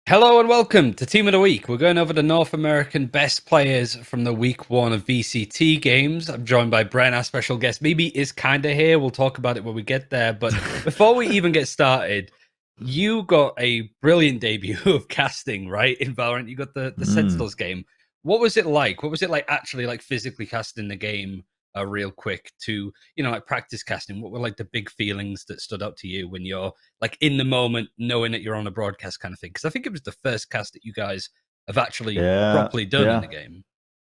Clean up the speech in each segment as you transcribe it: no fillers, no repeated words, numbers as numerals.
Hello and welcome to Team of the Week. We're going over the North American best players from the week one of VCT games. I'm joined by Brent, our special guest. Mimi is kind of here. We'll talk about it when we get there. But before we even get started, you got a brilliant debut of casting, right? In Valorant, you got the Sentinels game. What was it like? What was it like actually like physically casting the game real quick to, like practice casting? What were like the big feelings that stood out to you when you're like in the moment, knowing that you're on a broadcast kind of thing? Because I think it was the first cast that you guys have actually properly done in the game.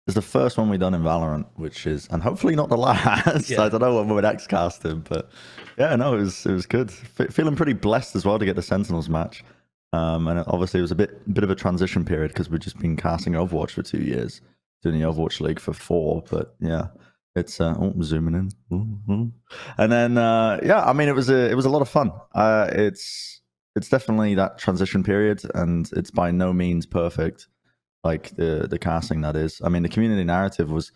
It's the first one we've done in Valorant, which is, and hopefully not the last. Yeah. I don't know when we would X cast him, but yeah, no, it was good. Feeling pretty blessed as well to get the Sentinels match. And obviously it was a bit of a transition period because we've just been casting Overwatch for 2 years, doing the Overwatch League for 4. But yeah, it's zooming in, and then I mean it was a lot of fun. It's definitely that transition period, and it's by no means perfect. Like the casting, that is. I mean, the community narrative was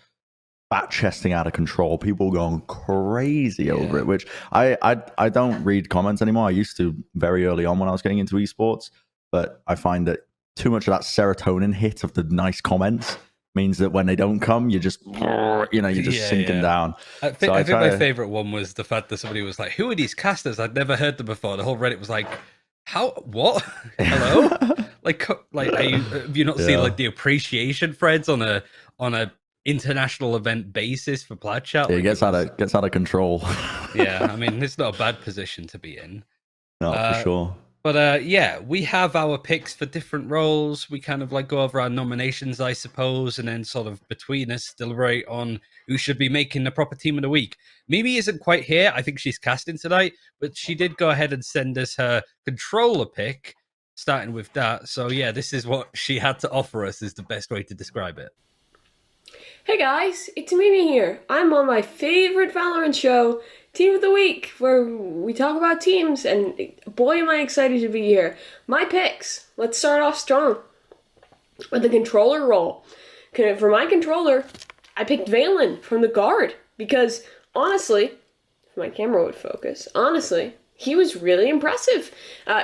bat chesting out of control. People going crazy over it, which I don't read comments anymore. I used to very early on when I was getting into esports, but I find that too much of that serotonin hit of the nice comments means that when they don't come, you're just sinking down. I think my favorite one was the fact that somebody was like, "Who are these casters? I'd never heard them before." The whole Reddit was like, "How? What? Hello? have you not seen like the appreciation threads on a international event basis for Plaid Chat?" It gets out of control. Yeah, I mean, it's not a bad position to be in. No, for sure. But we have our picks for different roles. We kind of like go over our nominations, I suppose, and then sort of between us deliberate on who should be making the proper team of the week. Mimi isn't quite here. I think she's casting tonight, but she did go ahead and send us her controller pick, starting with that. So yeah, this is what she had to offer us, is the best way to describe it. Hey guys, it's Mimi here. I'm on my favorite Valorant show, Team of the Week, where we talk about teams, and boy am I excited to be here. My picks. Let's start off strong with the controller role. For my controller, I picked Valen from the guard because honestly, if my camera would focus, he was really impressive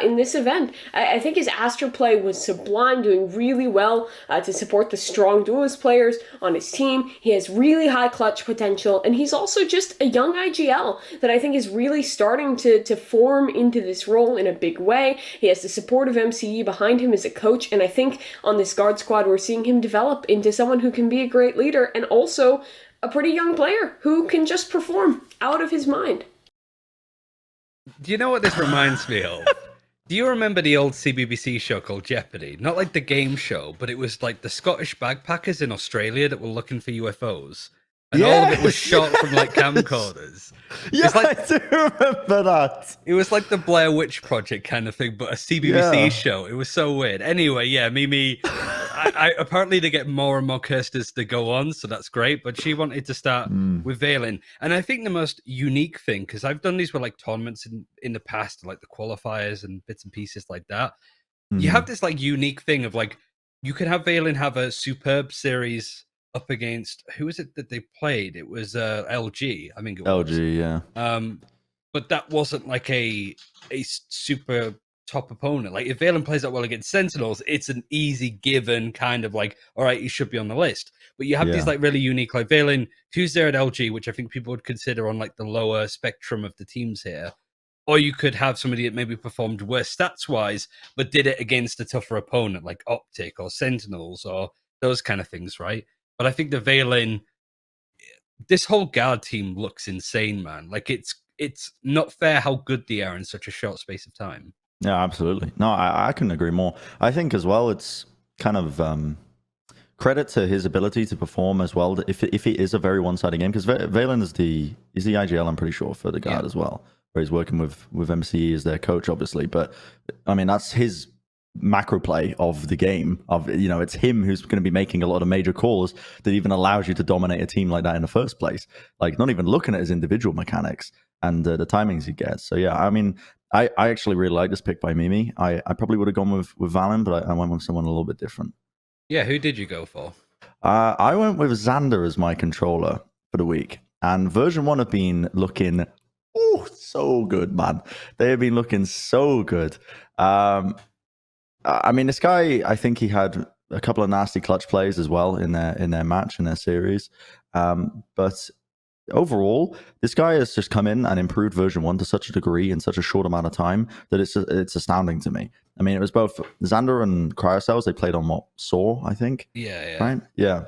in this event. I think his Astra play was sublime, doing really well to support the strong Duelist players on his team. He has really high clutch potential, and he's also just a young IGL that I think is really starting to form into this role in a big way. He has the support of MCE behind him as a coach, and I think on this guard squad we're seeing him develop into someone who can be a great leader and also a pretty young player who can just perform out of his mind. Do you know what this reminds me of? Do you remember the old CBBC show called Jeopardy? Not like the game show, but it was like the Scottish bagpackers in Australia that were looking for UFOs. And all of it was shot from like camcorders. Yeah, I do remember that. It was like the Blair Witch Project kind of thing, but a CBBC show. It was so weird. Anyway, yeah, Mimi, I apparently they get more and more casters to go on, so that's great. But she wanted to start with Valen. And I think the most unique thing, because I've done these with like tournaments in the past, like the qualifiers and bits and pieces like that. You have this like unique thing of like, you can have Valen have a superb series up against, who was it that they played? It was LG, I think it was. LG, yeah. But that wasn't like a super top opponent. Like if Valen plays that well against Sentinels, it's an easy given kind of like, all right, he should be on the list. But you have these like really unique, like Valen, who's there at LG, which I think people would consider on like the lower spectrum of the teams here. Or you could have somebody that maybe performed worse stats wise, but did it against a tougher opponent like Optic or Sentinels or those kind of things, right? But I think the Valen, this whole guard team looks insane, man. Like it's not fair how good they are in such a short space of time. Yeah, absolutely. No, I couldn't agree more. I think as well, it's kind of credit to his ability to perform as well. If it is a very one-sided game, because Valen is the IGL, I'm pretty sure, for the guard as well, where he's working with MCE as their coach, obviously. But I mean, that's his macro play of the game. It's him who's going to be making a lot of major calls that even allows you to dominate a team like that in the first place. Like not even looking at his individual mechanics and the timings he gets. So yeah, I mean, I actually really like this pick by Mimi. I probably would have gone with Valen, but I went with someone a little bit different. Yeah, who did you go for? I went with Xander as my controller for the week. And version 1 have been looking so good, man. They have been looking so good. I mean, this guy, I think he had a couple of nasty clutch plays as well in their match, in their series. But overall, this guy has just come in and improved version 1 to such a degree in such a short amount of time that it's astounding to me. I mean, it was both Xander and Cryocells. They played on what, Saw, I think? Yeah. Right? Yeah.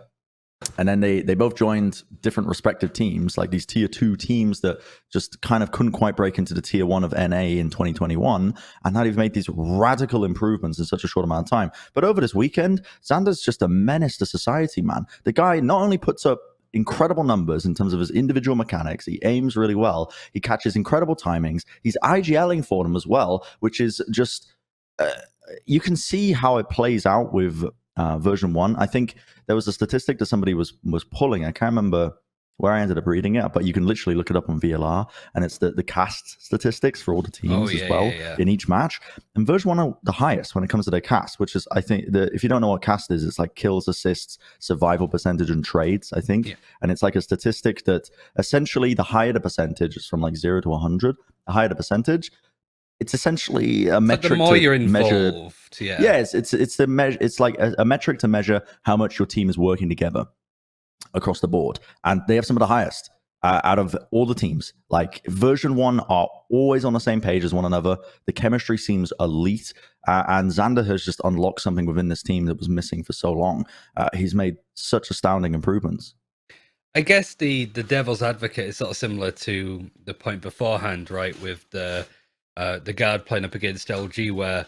And then they both joined different respective teams, like these tier 2 teams that just kind of couldn't quite break into the tier 1 of NA in 2021. And now they've made these radical improvements in such a short amount of time. But over this weekend, Xander's just a menace to society, man. The guy not only puts up incredible numbers in terms of his individual mechanics, he aims really well, he catches incredible timings, he's IGLing for them as well, which is just, you can see how it plays out with version 1. I think there was a statistic that somebody was pulling. I can't remember where I ended up reading it, but you can literally look it up on VLR, and it's the cast statistics for all the teams as well in each match. And version 1 are the highest when it comes to their cast, which is, I think, if you don't know what cast is, it's like kills, assists, survival percentage, and trades, I think. Yeah. And it's like a statistic that essentially the higher the percentage is from like 0 to 100, the higher the percentage, it's essentially a metric the more to you're involved, measure. Yeah, it's the measure. It's like a metric to measure how much your team is working together across the board, and they have some of the highest out of all the teams. Like version 1 are always on the same page as one another. The chemistry seems elite, and Xander has just unlocked something within this team that was missing for so long. He's made such astounding improvements. I guess the devil's advocate is sort of similar to the point beforehand, right? With the guard playing up against LG, where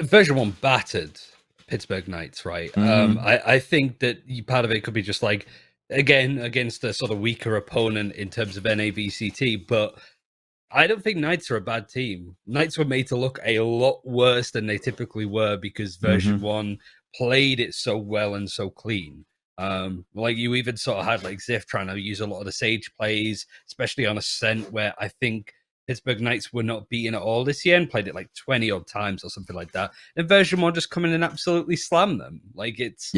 version 1 battered Pittsburgh Knights, right? Mm-hmm. I think that part of it could be just like, again, against a sort of weaker opponent in terms of NAVCT, but I don't think Knights are a bad team. Knights were made to look a lot worse than they typically were because version 1 played it so well and so clean. Like you even sort of had like Ziff trying to use a lot of the Sage plays, especially on Ascent, where I think Pittsburgh Knights were not beaten at all this year and played it like 20 odd times or something like that. And version 1 just come in and absolutely slam them. Like it's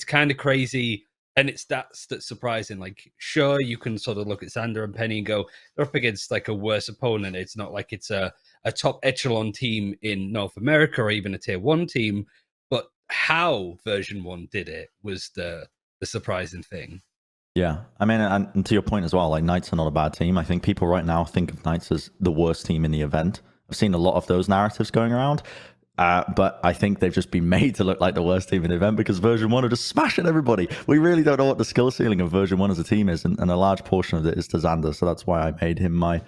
kind of crazy. And it's that's surprising. Like, sure, you can sort of look at Xander and Penny and go, they're up against like a worse opponent. It's not like it's a top echelon team in North America or even a tier 1 team. But how version 1 did it was the surprising thing. Yeah, I mean, and to your point as well, like Knights are not a bad team. I think people right now think of Knights as the worst team in the event. I've seen a lot of those narratives going around, but I think they've just been made to look like the worst team in the event because version 1 are just smashing everybody. We really don't know what the skill ceiling of version 1 as a team is, and a large portion of it is to Xander, so that's why I made him my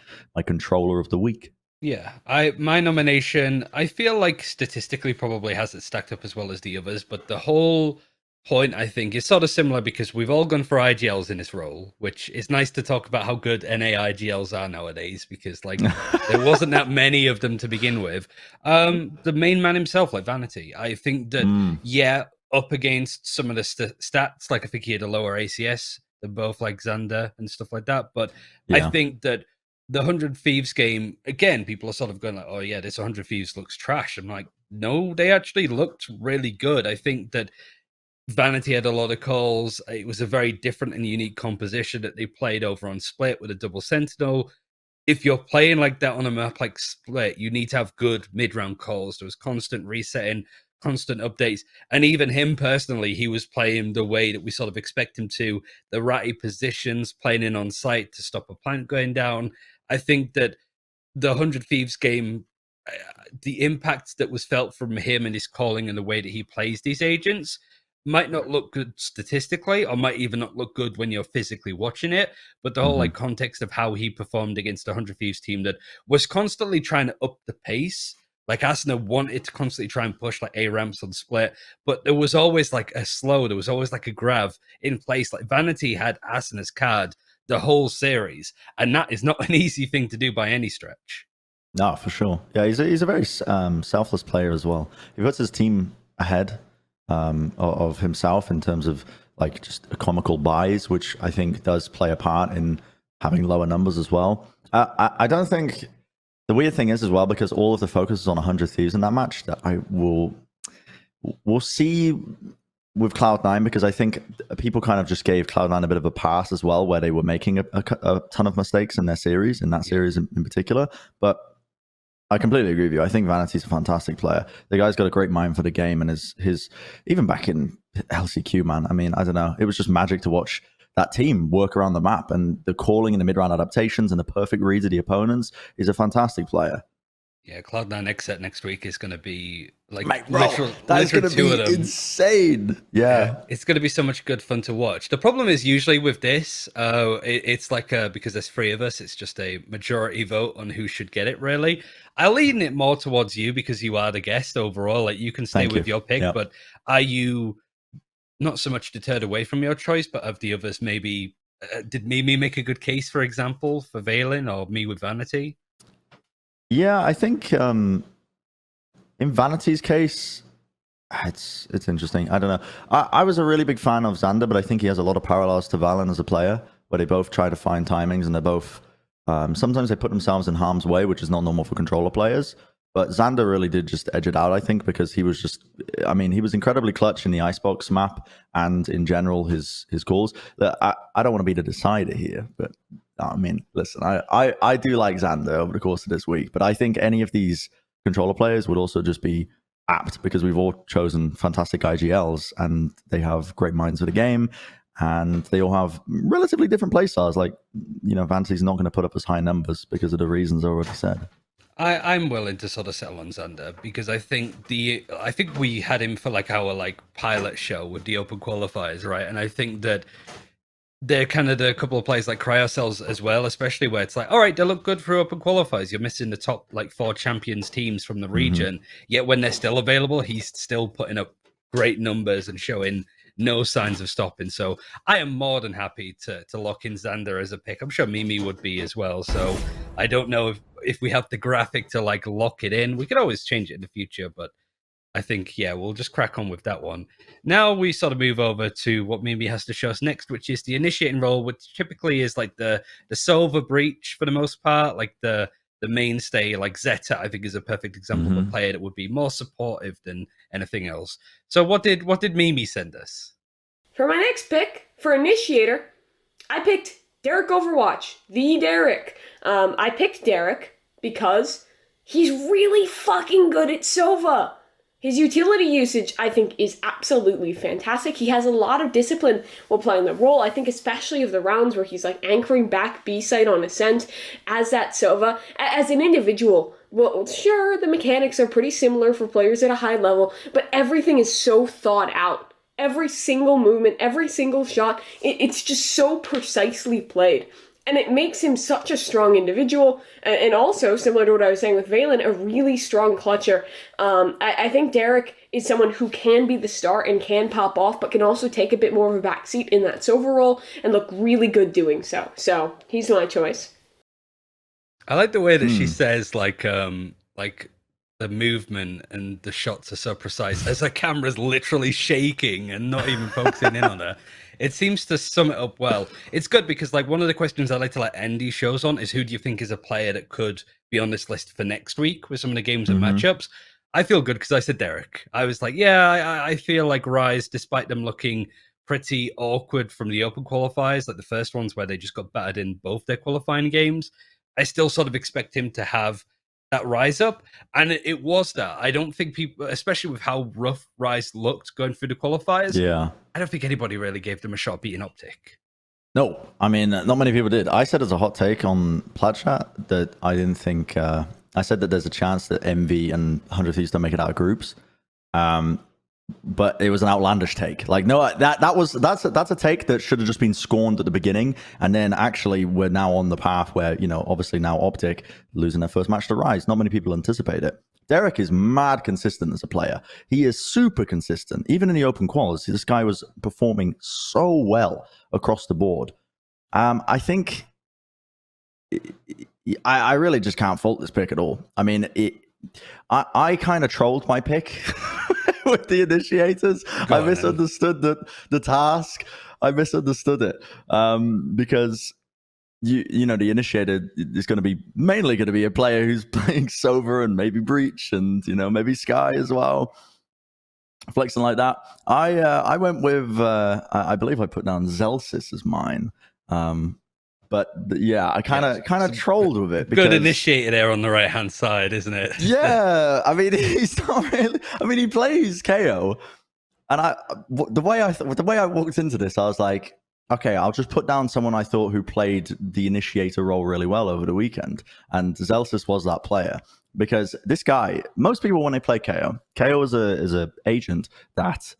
controller of the week. Yeah, my nomination, I feel like statistically probably has it stacked up as well as the others, but the whole point, I think, is sort of similar because we've all gone for IGLs in this role, which is nice to talk about how good NA IGLs are nowadays because, like, there wasn't that many of them to begin with. The main man himself, like Vanity, I think that, up against some of the stats, like I think he had a lower ACS than both, like Xander and stuff like that, but I think that the 100 Thieves game, again, people are sort of going like, oh yeah, this 100 Thieves looks trash. I'm like, no, they actually looked really good. I think that Vanity had a lot of calls. It was a very different and unique composition that they played over on Split with a double Sentinel. If you're playing like that on a map like Split, you need to have good mid-round calls. There was constant resetting, constant updates. And even him personally, he was playing the way that we sort of expect him to. The ratty positions, playing in on site to stop a plant going down. I think that the 100 Thieves game, the impact that was felt from him and his calling and the way that he plays these agents might not look good statistically or might even not look good when you're physically watching it, but the whole like context of how he performed against a 100 Thieves team that was constantly trying to up the pace. Like Asuna wanted to constantly try and push like A ramps on Split, but there was always like a slow, there was always like a grav in place. Like Vanity had Asuna's card the whole series, and that is not an easy thing to do by any stretch. No, for sure. Yeah, he's a very selfless player as well. He puts his team ahead of himself in terms of like just economical buys, which I think does play a part in having lower numbers as well. I don't think the weird thing is as well, because all of the focus is on 100 Thieves in that match, that we'll see with Cloud9, because I think people kind of just gave Cloud9 a bit of a pass as well, where they were making a ton of mistakes in their series, in that series in particular. But I completely agree with you. I think Vanity's a fantastic player. The guy's got a great mind for the game, and his even back in LCQ, man. I mean, I don't know. It was just magic to watch that team work around the map, and the calling and the mid-round adaptations and the perfect reads of the opponents. Is a fantastic player. Yeah, Cloud9 Exit next week is going to be like that's going to be insane. Yeah, it's going to be so much good fun to watch. The problem is usually with this, it's like because there's 3 of us, it's just a majority vote on who should get it. Really, I lean it more towards you because you are the guest overall. Like you can stay with your pick, but are you not so much deterred away from your choice, but of the others maybe? Did Mimi make a good case, for example, for Valen or me with Vanity? Yeah, I think in Vanity's case, it's interesting. I don't know. I was a really big fan of Xander, but I think he has a lot of parallels to Valen as a player, where they both try to find timings, and they're both sometimes they put themselves in harm's way, which is not normal for controller players. But Xander really did just edge it out, I think, because he was just, I mean, he was incredibly clutch in the Icebox map and in general his calls. I don't want to be the decider here, but I mean, listen, I do like Xander over the course of this week, but I think any of these controller players would also just be apt because we've all chosen fantastic IGLs and they have great minds for the game and they all have relatively different play styles. Like, you know, Vanity's not going to put up as high numbers because of the reasons I already said. I'm willing to sort of settle on Xander because I think we had him for like our like pilot show with the open qualifiers, right? And I think that they're kind of the couple of players like Cryocells as well, especially where it's like, all right, they look good for open qualifiers. You're missing the top like 4 champions teams from the region. Yet when they're still available, he's still putting up great numbers and showing no signs of stopping. So I am more than happy to lock in Xander as a pick. I'm sure Mimi would be as well. So I don't know if we have the graphic to like lock it in. We could always change it in the future, but I think, yeah, we'll just crack on with that one. Now we sort of move over to what Mimi has to show us next, which is the initiating role, which typically is like the Silver Breach for the most part, like the mainstay, like Zeta, I think is a perfect example of a player that would be more supportive than anything else. So what did Mimi send us? For my next pick, for Initiator, I picked Derek Overwatch, the Derek. I picked Derek because he's really fucking good at Sova. His utility usage, I think, is absolutely fantastic. He has a lot of discipline while playing the role. I think especially of the rounds where he's like anchoring back B site on Ascent as that Sova. As an individual, well, sure, the mechanics are pretty similar for players at a high level, but everything is so thought out. Every single movement, every single shot, it's just so precisely played. And it makes him such a strong individual, and also, similar to what I was saying with Valen, a really strong clutcher. I think Derek is someone who can be the star and can pop off, but can also take a bit more of a backseat in that Sova role and look really good doing so. So, he's my choice. I like the way that she says, like the movement and the shots are so precise as her camera's literally shaking and not even focusing in on her. It seems to sum it up well. It's good because like one of the questions I like to like end these shows on is who do you think is a player that could be on this list for next week with some of the games and matchups. I feel good because I said Derek. I was like, yeah, I feel like Rise, despite them looking pretty awkward from the open qualifiers, like the first ones where they just got battered in both their qualifying games, I still sort of expect him to have that rise up, and it was that. I don't think people, especially with how rough Rise looked going through the qualifiers, I don't think anybody really gave them a shot beating Optic. No, I mean, not many people did. I said as a hot take on Platchat that I didn't think, I said that there's a chance that MV and 100 Thieves don't make it out of groups. But it was an outlandish take. Like, no, that's a take that should have just been scorned at the beginning. And then actually we're now on the path where, you know, obviously now Optic losing their first match to Rise. Not many people anticipate it. Derek is mad consistent as a player. He is super consistent. Even in the open quals, this guy was performing so well across the board. I think I really just can't fault this pick at all. I mean, I kind of trolled my pick with the Initiators. I misunderstood the task. I misunderstood it because you know the Initiator is going to be mainly going to be a player who's playing Sova and maybe Breach and you know maybe Sky as well, flexing like that. I went with I believe I put down Zelsis as mine. But yeah, I kind of trolled with it. Good Initiator there on the right hand side, isn't it? Yeah, I mean, he's not really. I mean, he plays KO, and the way I walked into this, I was like, okay, I'll just put down someone I thought who played the Initiator role really well over the weekend, and Zelsis was that player. Because this guy, most people when they play KO is a agent that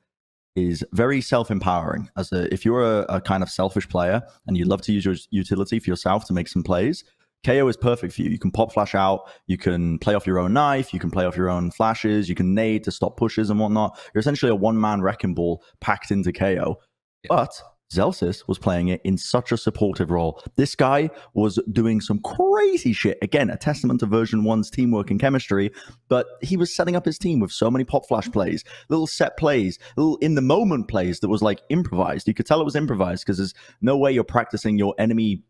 is very self-empowering. If you're a kind of selfish player and you love to use your utility for yourself to make some plays, KO is perfect for you. You can pop flash out, you can play off your own knife, you can play off your own flashes, you can nade to stop pushes and whatnot. You're essentially a one-man wrecking ball packed into KO. Yeah. But Zelsis was playing it in such a supportive role. This guy was doing some crazy shit. Again, a testament to version 1's teamwork and chemistry, but he was setting up his team with so many pop flash plays, little set plays, little in the moment plays that was like improvised. You could tell it was improvised because there's no way you're practicing your enemy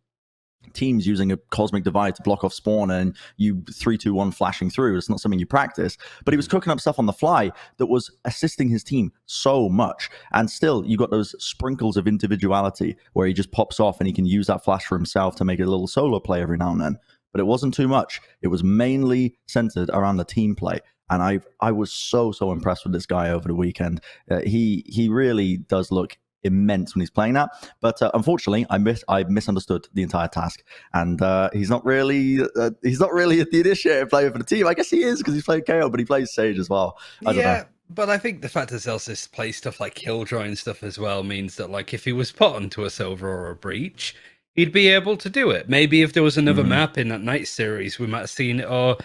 teams using a cosmic divide to block off spawn and you 3-2-1 flashing through. It's not something you practice, but he was cooking up stuff on the fly that was assisting his team so much. And still, you got those sprinkles of individuality where he just pops off and he can use that flash for himself to make a little solo play every now and then. But it wasn't too much. It was mainly centered around the team play. And I was so impressed with this guy over the weekend. He really does look immense when he's playing that, but unfortunately I misunderstood the entire task, and he's not really the Initiator player for the team. I guess he is because he's playing KO, but he plays Sage as well. I don't know. But I think the fact that Zelsis plays stuff like Killjoy and stuff as well means that, like, if he was put onto a Silver or a Breach, he'd be able to do it. Maybe if there was another map in that night series, we might have seen it, or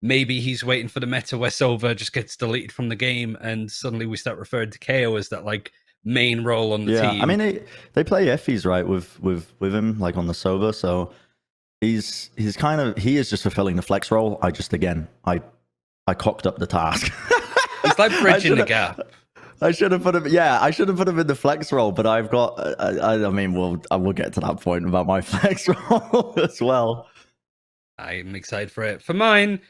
maybe he's waiting for the meta where Silver just gets deleted from the game and suddenly we start referring to KO as that, like, main role on the team. I mean, they play Effie's right with him, like on the Sova, so he's kind of, he is just fulfilling the flex role. I cocked up the task. It's like bridging the gap. I should have put him. Yeah, I should have put him in the flex role, but I've got. I mean, we'll get to that point about my flex role as well. I'm excited for it. For mine,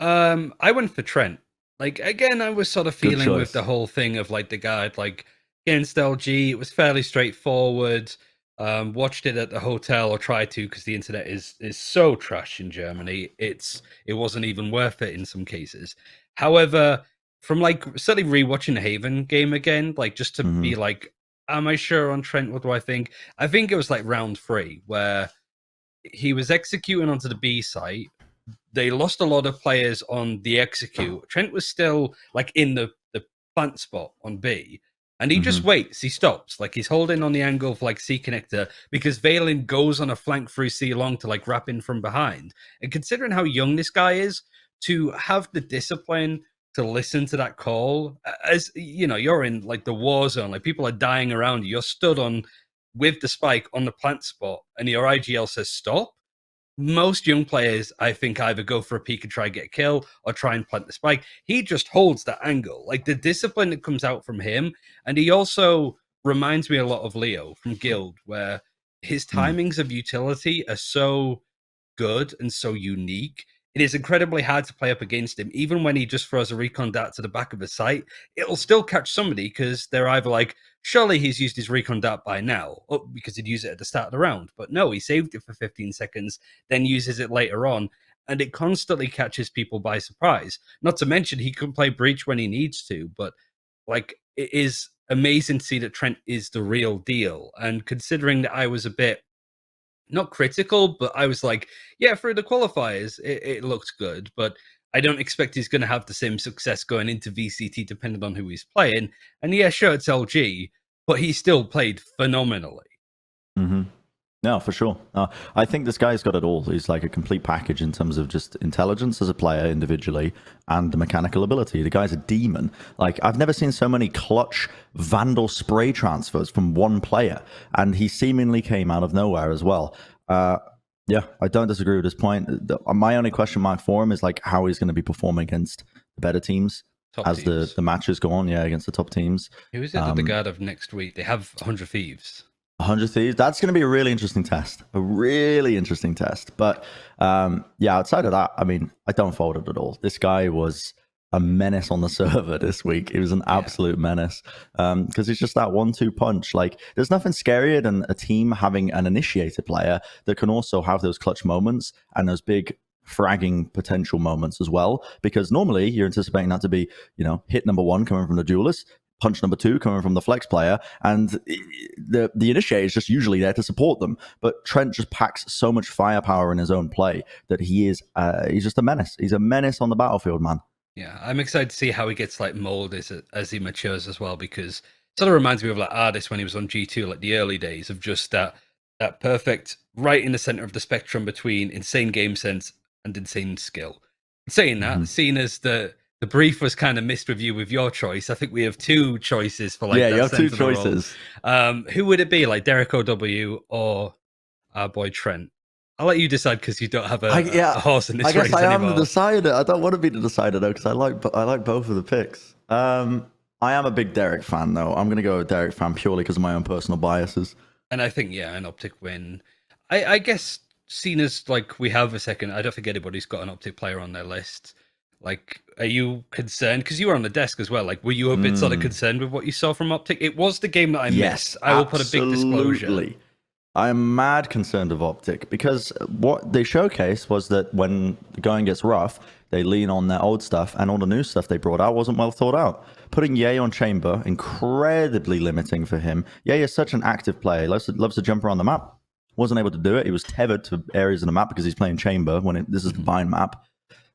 I went for Trent. Like, again, I was sort of feeling with the whole thing of like the guard, like, against LG, it was fairly straightforward. Watched it at the hotel, or tried to, because the internet is so trash in Germany. It wasn't even worth it in some cases. However, from like certainly rewatching the Haven game again, like just to be like, am I sure on Trent? What do I think? I think it was like round 3 where he was executing onto the B site. They lost a lot of players on the execute. Trent was still like in the plant spot on B. And he just waits. He stops. Like, he's holding on the angle for, like, C connector because Valen goes on a flank through C long to, like, wrap in from behind. And considering how young this guy is, to have the discipline to listen to that call, as, you know, you're in, like, the war zone. Like, people are dying around you. You're stood on, with the spike on the plant spot, and your IGL says stop. Most young players, I think, either go for a peek and try and get a kill or try and plant the spike. He just holds that angle. Like, the discipline that comes out from him. And he also reminds me a lot of Leo from Guild, where his timings of utility are so good and so unique. It is incredibly hard to play up against him. Even when he just throws a recon dart to the back of the site, it'll still catch somebody because they're either like, surely he's used his recon dart by now, because he'd use it at the start of the round. But no, he saved it for 15 seconds, then uses it later on, and it constantly catches people by surprise. Not to mention, he can play Breach when he needs to, but like, it is amazing to see that Trent is the real deal. And considering that I was a bit, not critical, but I was like, yeah, for the qualifiers, it looked good, but I don't expect he's going to have the same success going into VCT depending on who he's playing. And yeah, sure, it's LG, but he still played phenomenally. No, for sure. I think this guy's got it all. He's like a complete package in terms of just intelligence as a player individually and the mechanical ability. The guy's a demon. Like, I've never seen so many clutch Vandal spray transfers from one player, and he seemingly came out of nowhere as well. Yeah, I don't disagree with this point. My only question mark for him is like how he's going to be performing against the better teams as the matches go on. Yeah, against the top teams. Who is it at the guard of next week? They have 100 Thieves. 100 Thieves. That's going to be a really interesting test. A really interesting test. But yeah, outside of that, I mean, I don't fault it at all. This guy was a menace on the server this week. He was an absolute menace because he's just that 1-2 punch. Like, there's nothing scarier than a team having an initiator player that can also have those clutch moments and those big fragging potential moments as well. Because normally you're anticipating that to be, hit number 1 coming from the Duelist, punch number 2 coming from the flex player, and the initiator is just usually there to support them. But Trent just packs so much firepower in his own play that he's just a menace. He's a menace on the battlefield, man. Yeah, I'm excited to see how he gets like molded as he matures as well, because it sort of reminds me of like Ardis when he was on G2, like the early days of just that perfect right in the center of the spectrum between insane game sense and insane skill. Saying that, seeing as the brief was kind of missed with you with your choice, I think we have 2 choices for like yeah, that you have 2 Sentinel choices. Who would it be, like Derek OW or our boy Trent? I'll let you decide because you don't have a horse in this race anymore. I guess I am the decider. I don't want to be the decider though because I like both of the picks. I am a big Derek fan though. I'm going to go with Derek fan purely because of my own personal biases. And I think an Optic win. I guess seen as like we have a second, I don't think anybody's got an Optic player on their list. Like, are you concerned? Because you were on the desk as well. Like, were you a bit sort of concerned with what you saw from Optic? It was the game that I missed. I will put a big disclosure. I'm mad concerned of Optic because what they showcased was that when the going gets rough, they lean on their old stuff, and all the new stuff they brought out wasn't well thought out. Putting Ye on Chamber, incredibly limiting for him. Ye is such an active player. He loves to jump around the map. Wasn't able to do it. He was tethered to areas of the map because he's playing Chamber when this is the bind map.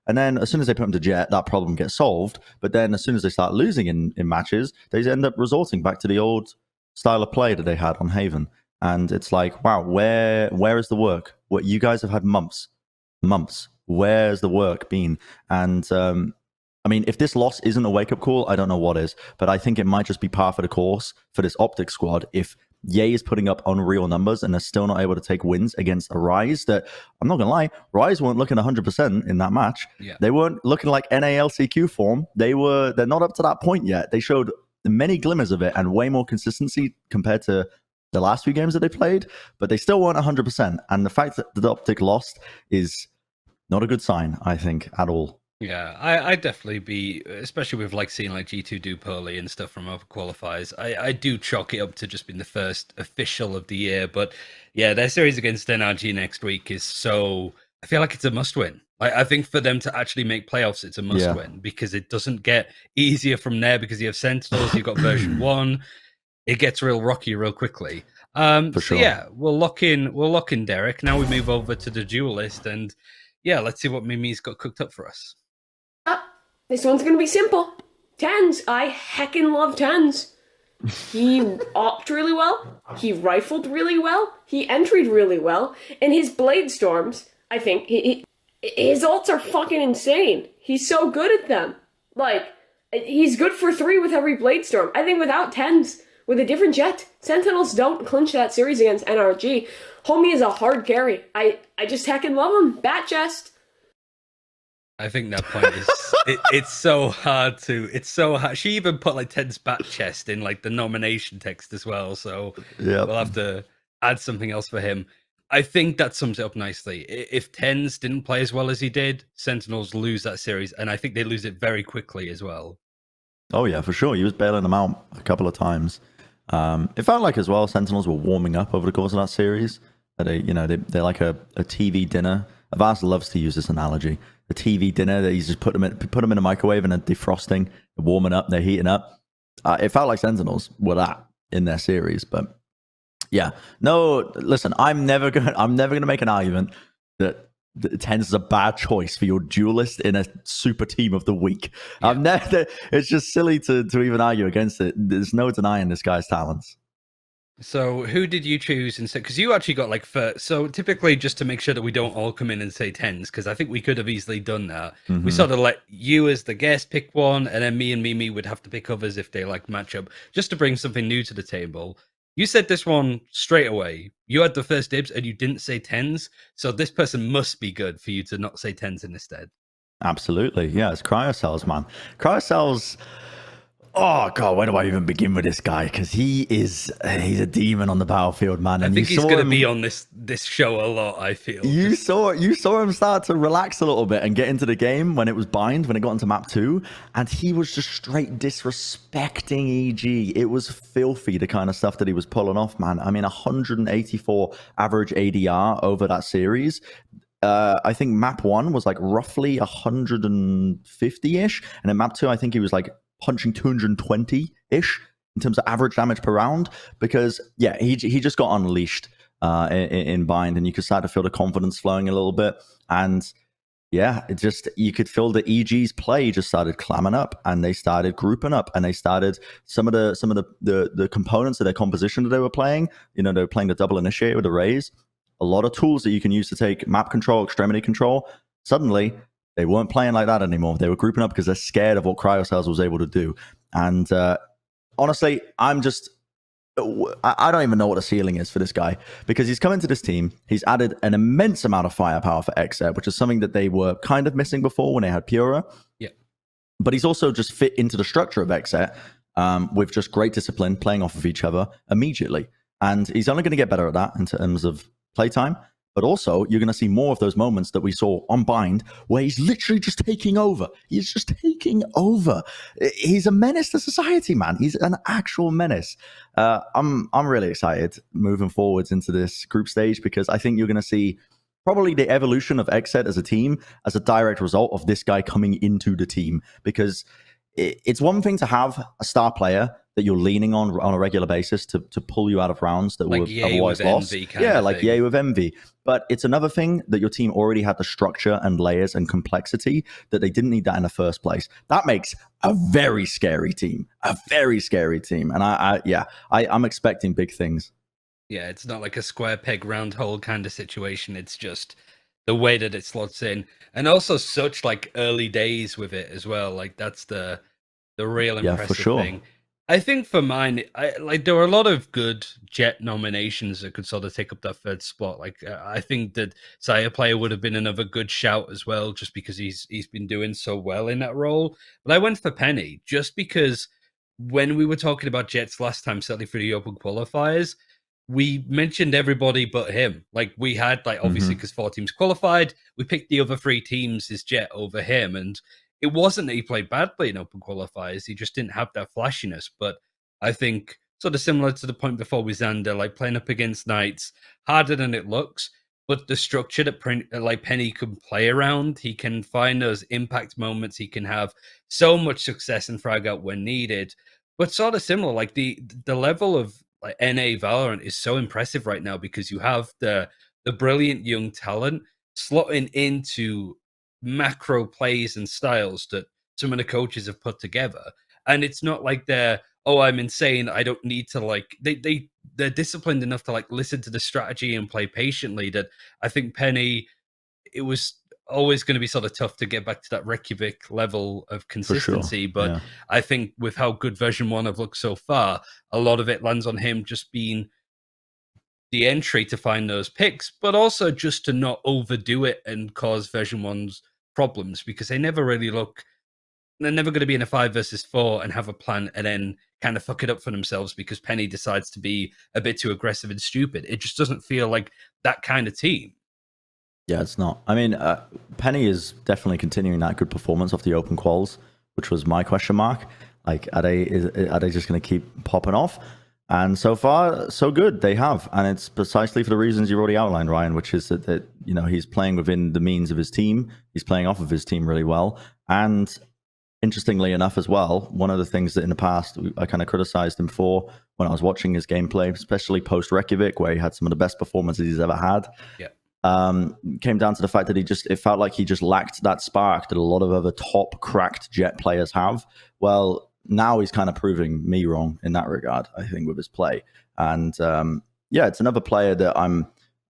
And then as soon as they put him to Jet, that problem gets solved. But then as soon as they start losing in matches, they end up resorting back to the old style of play that they had on Haven. And it's like, wow, where is the work? What you guys have had months. Where's the work been? And I mean, if this loss isn't a wake-up call, I don't know what is. But I think it might just be par for the course for this Optic squad if Ye is putting up unreal numbers and they're still not able to take wins against a Rise that, I'm not going to lie, Rise weren't looking 100% in that match. Yeah. They weren't looking like NALCQ form. They're not up to that point yet. They showed many glimmers of it and way more consistency compared to the last few games that they played, but they still weren't 100%. And the fact that the Optic lost is not a good sign, I think, at all. Yeah, I'd definitely be, especially with like seeing like G2 do poorly and stuff from other qualifiers. I do chalk it up to just being the first official of the year. But yeah, their series against NRG next week is so, I feel like it's a must win. I think for them to actually make playoffs, it's a must win because it doesn't get easier from there because you have Sentinels, you've got version 1. It gets real rocky real quickly. For sure. Yeah, we'll lock in Derek. Now we move over to the Duelist, and yeah, let's see what Mimi's got cooked up for us. This one's gonna be simple. TENZ. I heckin' love TENZ. He opted really well. He rifled really well. He entried really well. And his Blade Storms, I think, his ults are fucking insane. He's so good at them. Like, he's good for 3 with every Blade Storm. I think without TENZ, with a different Jet, Sentinels don't clinch that series against NRG. Homie is a hard carry. I just heckin' love him. Bat chest. I think that point is it's so hard. She even put like TENZ bat chest in like the nomination text as well. So we'll have to add something else for him. I think that sums it up nicely. If TENZ didn't play as well as he did, Sentinels lose that series, and I think they lose it very quickly as well. Oh yeah, for sure. He was bailing them out a couple of times. It felt like as well Sentinels were warming up over the course of that series. They're like a TV dinner. Avast loves to use this analogy. A TV dinner that he's just put them in a microwave and they're defrosting, they're warming up, they're heating up. It felt like Sentinels were that in their series, but yeah. No, listen, I'm never gonna make an argument that TENZ is a bad choice for your Duelist in a super team of the week. Yeah. It's just silly to even argue against it. There's no denying this guy's talents. So who did you choose instead? Because you actually got like first. So typically, just to make sure that we don't all come in and say TENZ, because I think we could have easily done that. We sort of let you as the guest pick one, and then me and Mimi would have to pick others if they like match up, just to bring something new to the table. You said this one straight away. You had the first dibs, and you didn't say TENZ. So this person must be good for you to not say TENZ instead. Absolutely, yeah. It's Cryocells, man. Cryocells. Oh god, where do I even begin with this guy? Because he's a demon on the battlefield, man. I And think he's going to be on this show a lot. I feel you saw him start to relax a little bit and get into the game when it was bind, when it got into map 2, and he was just straight disrespecting EG. It was filthy, the kind of stuff that he was pulling off, man. I mean, 184 average ADR over that series. I think map 1 was like roughly 150-ish, and in map 2 I think he was like punching 220-ish in terms of average damage per round, because yeah, he just got unleashed in bind, and you could start to feel the confidence flowing a little bit. And yeah, it just, you could feel the EG's play just started clamming up, and they started grouping up, and they started some of the components of their composition that they were playing. You know, they were playing the double initiator with the raise, a lot of tools that you can use to take map control, extremity control. Suddenly they weren't playing like that anymore. They were grouping up because they're scared of what Cryocells was able to do. And honestly, I don't even know what the ceiling is for this guy, because he's come into this team. He's added an immense amount of firepower for XZ, which is something that they were kind of missing before when they had Pura. Yeah. But he's also just fit into the structure of XZ with just great discipline, playing off of each other immediately. And he's only going to get better at that in terms of playtime. But also, you're going to see more of those moments that we saw on Bind, where he's literally just taking over. He's just taking over. He's a menace to society, man. He's an actual menace. I'm really excited moving forwards into this group stage, because I think you're going to see probably the evolution of XZ as a team as a direct result of this guy coming into the team. Because it's one thing to have a star player that you're leaning on a regular basis to pull you out of rounds that like were Ye otherwise with lost. Envy kind Yeah, of like thing. Ye with Envy. But it's another thing that your team already had the structure and layers and complexity that they didn't need that in the first place. That makes a very scary team. A very scary team. And I'm expecting big things. Yeah, it's not like a square peg round hole kind of situation. It's just the way that it slots in, and also such like early days with it as well. Like that's the real impressive for sure. thing. I think for mine, there were a lot of good Jet nominations that could sort of take up that third spot. Like I think that Sire Player would have been another good shout as well, just because he's been doing so well in that role. But I went for Penny just because when we were talking about Jets last time, certainly for the Open qualifiers, we mentioned everybody but him. Like we had, like obviously because 4 teams qualified, we picked the other 3 teams as Jet over him, and it wasn't that he played badly in Open qualifiers. He just didn't have that flashiness. But I think sort of similar to the point before with Xander, like playing up against Knights, harder than it looks. But the structure that Penny can play around, he can find those impact moments. He can have so much success and frag out when needed. But sort of similar, like the level of like NA Valorant is so impressive right now, because you have the brilliant young talent slotting into macro plays and styles that some of the coaches have put together. And it's not like they're, oh, I'm insane, I don't need to, like, they're disciplined enough to like listen to the strategy and play patiently. That I think Penny, it was always going to be sort of tough to get back to that Reykjavik level of consistency. But yeah. I think with how good version 1 have looked so far, a lot of it lands on him just being the entry to find those picks, but also just to not overdo it and cause version 1's problems, because they're never going to be in a 5 versus 4 and have a plan and then kind of fuck it up for themselves because Penny decides to be a bit too aggressive and stupid. It just doesn't feel like that kind of team. Yeah, it's not. I mean, Penny is definitely continuing that good performance off the open quals, which was my question mark. Like, are they just going to keep popping off? And so far, so good. They have, and it's precisely for the reasons you've already outlined, Ryan, which is that you know, he's playing within the means of his team. He's playing off of his team really well. And interestingly enough, as well, one of the things that in the past I kind of criticized him for when I was watching his gameplay, especially post Reykjavik, where he had some of the best performances he's ever had. Yeah. Came down to the fact that it felt like he just lacked that spark that a lot of other top cracked Jet players have. Well, now he's kind of proving me wrong in that regard, I think, with his play. And yeah, it's another player that I'm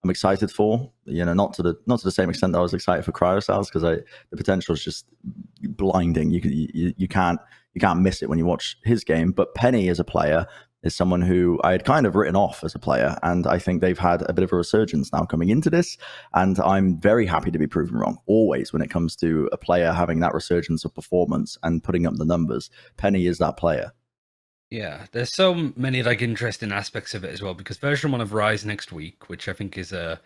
excited for. You know, not to the same extent that I was excited for Cryocells, because the potential is just blinding. You can't miss it when you watch his game. But Penny as a player is someone who I had kind of written off as a player, and I think they've had a bit of a resurgence now coming into this, and I'm very happy to be proven wrong, always, when it comes to a player having that resurgence of performance and putting up the numbers. Penny is that player. Yeah, there's so many like interesting aspects of it as well, because version 1 of Rise next week, which I think is a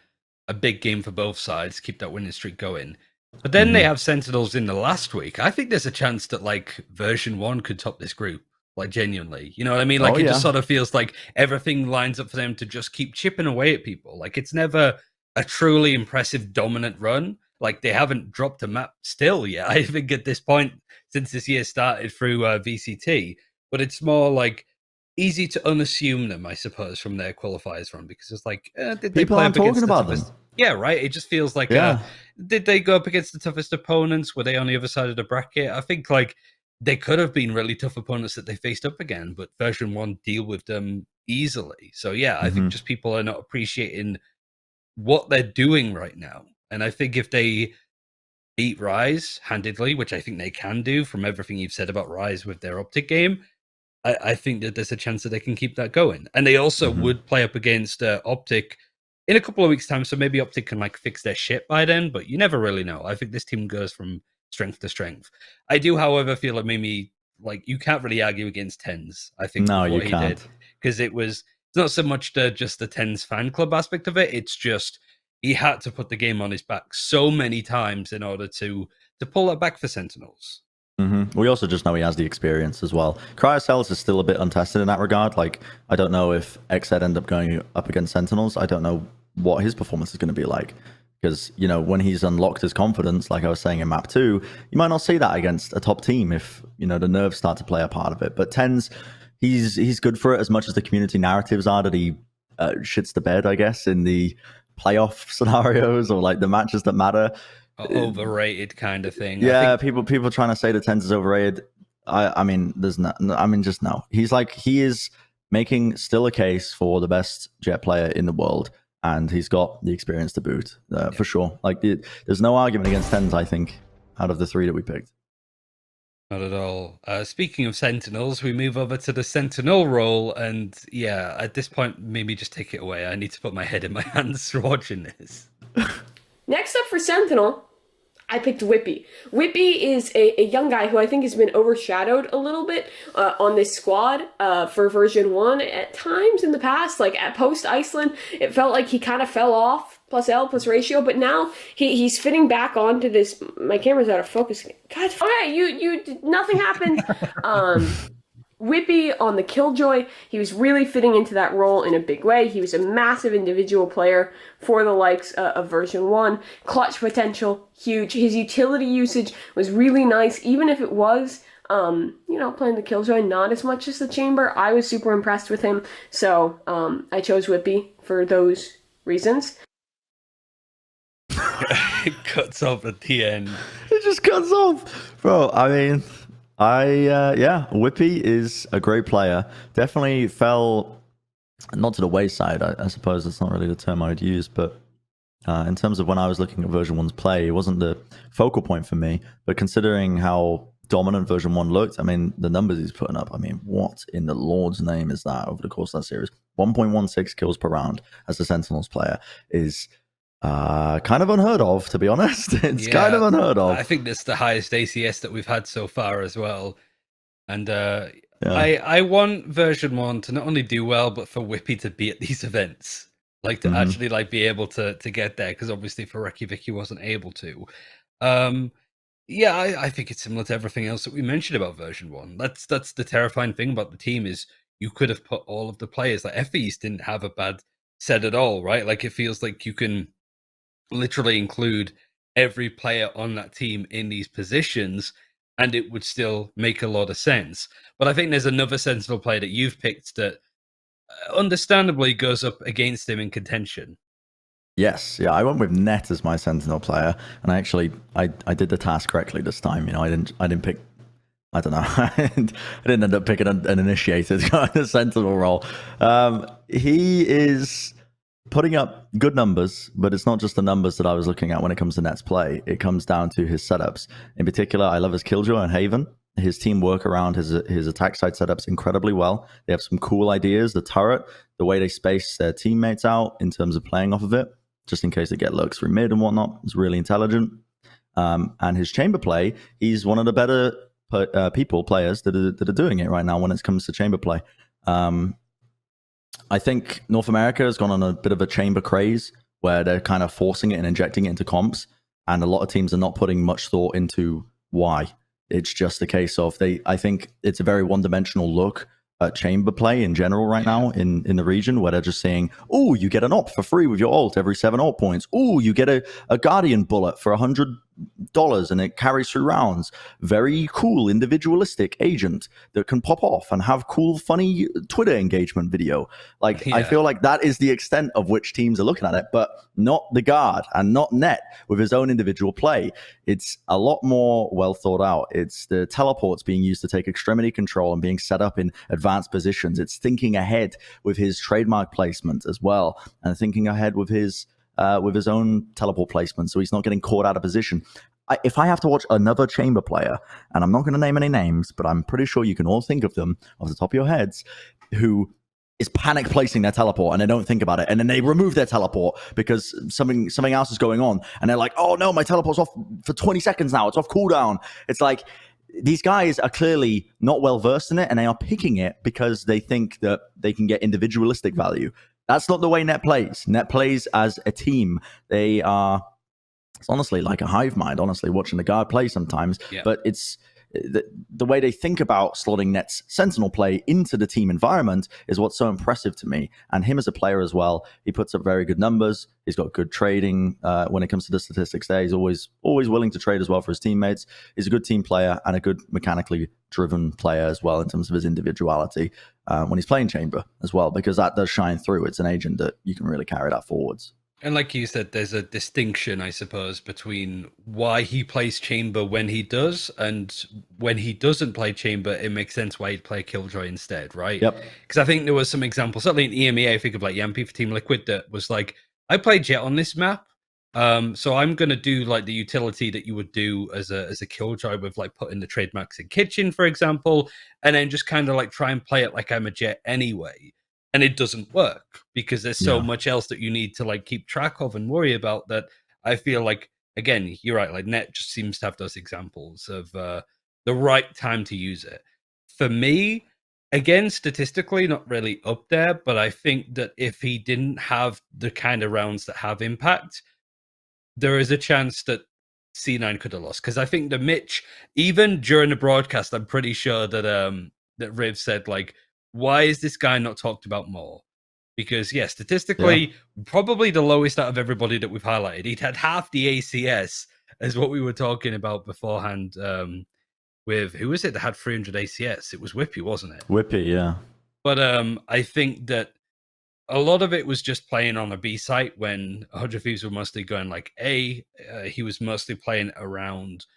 big game for both sides, keep that winning streak going. But then they have Sentinels in the last week. I think there's a chance that like version 1 could top this group. Like, genuinely, you know what I mean? Like, it just sort of feels like everything lines up for them to just keep chipping away at people. Like, it's never a truly impressive dominant run. Like, they haven't dropped a map still yet, I think, at this point, since this year started through VCT. But it's more like easy to unassume them, I suppose, from their qualifiers run, because it's like, did they People play aren't up against talking the about toughest? them. Yeah, right. It just feels like, did they go up against the toughest opponents? Were they on the other side of the bracket? I think like they could have been really tough opponents that they faced up again, but version 1 deal with them easily. So yeah, I think just people are not appreciating what they're doing right now. And I think if they beat Rise handedly, which I think they can do from everything you've said about Rise with their Optic game, I think that there's a chance that they can keep that going. And they also would play up against Optic in a couple of weeks' time, so maybe Optic can like fix their shit by then, but you never really know. I think this team goes from strength to strength. I do, however, feel like maybe like you can't really argue against TENZ, I think, No, with what you he can't. did. Because it's not so much just the TENZ fan club aspect of it, it's just he had to put the game on his back so many times in order to pull that back for Sentinels. We also just know he has the experience as well. Cryocells is still a bit untested in that regard. Like, I don't know if XZ end up going up against Sentinels. I don't know what his performance is going to be like. Because, you know, when he's unlocked his confidence, like I was saying in map 2, you might not see that against a top team if, you know, the nerves start to play a part of it. But TENZ, he's good for it as much as the community narratives are that he shits the bed, I guess, in the playoff scenarios or like the matches that matter. Overrated kind of thing. Yeah, people trying to say that TENZ is overrated. I mean, there's no. I mean, just no. He is making still a case for the best Jet player in the world, and he's got the experience to boot for sure. Like, there's no argument against TENZ, I think, out of the 3 that we picked. Not at all. Speaking of Sentinels, we move over to the Sentinel role, and yeah, at this point, maybe just take it away. I need to put my head in my hands for watching this. Next up for Sentinel, I picked Whippy. Whippy is a young guy who I think has been overshadowed a little bit on this squad for version 1 at times in the past. Like at post Iceland, it felt like he kind of fell off +L +ratio, but now he's fitting back onto this. My camera's out of focus. God, okay, you nothing happened. Whippy on the Killjoy, he was really fitting into that role in a big way. He was a massive individual player for the likes of version 1. Clutch potential, huge. His utility usage was really nice, even if it was, playing the Killjoy not as much as the Chamber. I was super impressed with him, so I chose Whippy for those reasons. It cuts off at the end. It just cuts off. Bro, I mean... Whippy is a great player. Definitely fell not to the wayside. I suppose that's not really the term I would use, but in terms of when I was looking at version 1's play, it wasn't the focal point for me. But considering how dominant version 1 looked, I mean, the numbers he's putting up, I mean, what in the Lord's name is that over the course of that series? 1.16 kills per round as a Sentinels player is kind of unheard of, to be honest. It's kind of unheard of. I think that's the highest ACS that we've had so far as well. And I want version 1 to not only do well, but for Whippy to be at these events. Like to actually like be able to get there, because obviously for Reykjavik he wasn't able to. I think it's similar to everything else that we mentioned about version 1. That's the terrifying thing about the team is you could have put all of the players. Like FEs didn't have a bad set at all, right? Like it feels like you can literally include every player on that team in these positions and it would still make a lot of sense. But I think there's another Sentinel player that you've picked that understandably goes up against him in contention. Yes, I went with Net as my Sentinel player, and I did the task correctly this time. You know, I didn't pick. I don't know. I didn't end up picking an Initiator to go in the Sentinel role. He is putting up good numbers, but it's not just the numbers that I was looking at when it comes to Net's play. It comes down to his setups. In particular, I love his Killjoy and Haven. his team work around his attack side setups incredibly well. They have some cool ideas. The turret, the way they space their teammates out in terms of playing off of it, just in case they get lurks through mid and whatnot, is really intelligent. And his chamber play, he's one of the better players that are doing it right now when it comes to chamber play. I think North America has gone on a bit of a chamber craze where they're kind of forcing it and injecting it into comps, and a lot of teams are not putting much thought into why. It's just a case of I think it's a very one-dimensional look at chamber play in general right now in the region, where they're just saying, oh, you get an op for free with your ult every 7 ult points. Oh, you get a Guardian bullet for $100 and it carries through rounds. Very cool, individualistic agent that can pop off and have cool, funny Twitter engagement video. Like, I feel like that is the extent of which teams are looking at it, but not the guard and not Net with his own individual play. It's a lot more well thought out. It's the teleports being used to take extremity control and being set up in advanced positions. It's thinking ahead with his trademark placement as well, and thinking ahead with his own teleport placement, so he's not getting caught out of position. If I have to watch another chamber player, and I'm not going to name any names, but I'm pretty sure you can all think of them off the top of your heads, who is panic placing their teleport and they don't think about it, and then they remove their teleport because something else is going on, and they're like, oh no, my teleport's off for 20 seconds now, it's off cooldown. It's like, these guys are clearly not well versed in it, and they are picking it because they think that they can get individualistic value. That's not the way Net plays. Net plays as a team. It's honestly like a hive mind, honestly, watching the guard play sometimes. Yeah. But it's the way they think about slotting Net's Sentinel play into the team environment is what's so impressive to me. And him as a player as well, he puts up very good numbers. He's got good trading when it comes to the statistics there. He's always willing to trade as well for his teammates. He's a good team player and a good mechanically driven player as well in terms of his individuality when he's playing chamber as well, because that does shine through. It's an agent that you can really carry that forwards. And like you said, there's a distinction, I suppose, between why he plays chamber when he does, and when he doesn't play chamber, it makes sense why he'd play Killjoy instead, right? Yep. Because I think there was some examples, certainly in EMEA, I think of like Yampi for Team Liquid, that was like, I played Jet on this map, so I'm going to do like the utility that you would do as a Killjoy with like putting the trademarks in Kitchen, for example, and then just kind of like try and play it like I'm a Jet anyway. And it doesn't work because there's so much else that you need to like keep track of and worry about, that I feel like, again, you're right, like Net just seems to have those examples of the right time to use it. For me, again, statistically, not really up there, but I think that if he didn't have the kind of rounds that have impact, there is a chance that C9 could have lost. Because I think the Mitch, even during the broadcast, I'm pretty sure that that Riv said, like, why is this guy not talked about more? Because, statistically, probably the lowest out of everybody that we've highlighted. He'd had half the ACS, as what we were talking about beforehand with, who was it that had 300 ACS? It was Whippy, wasn't it? Whippy, yeah. But I think that a lot of it was just playing on a B site when 100 Thieves were mostly going like A. He was mostly playing around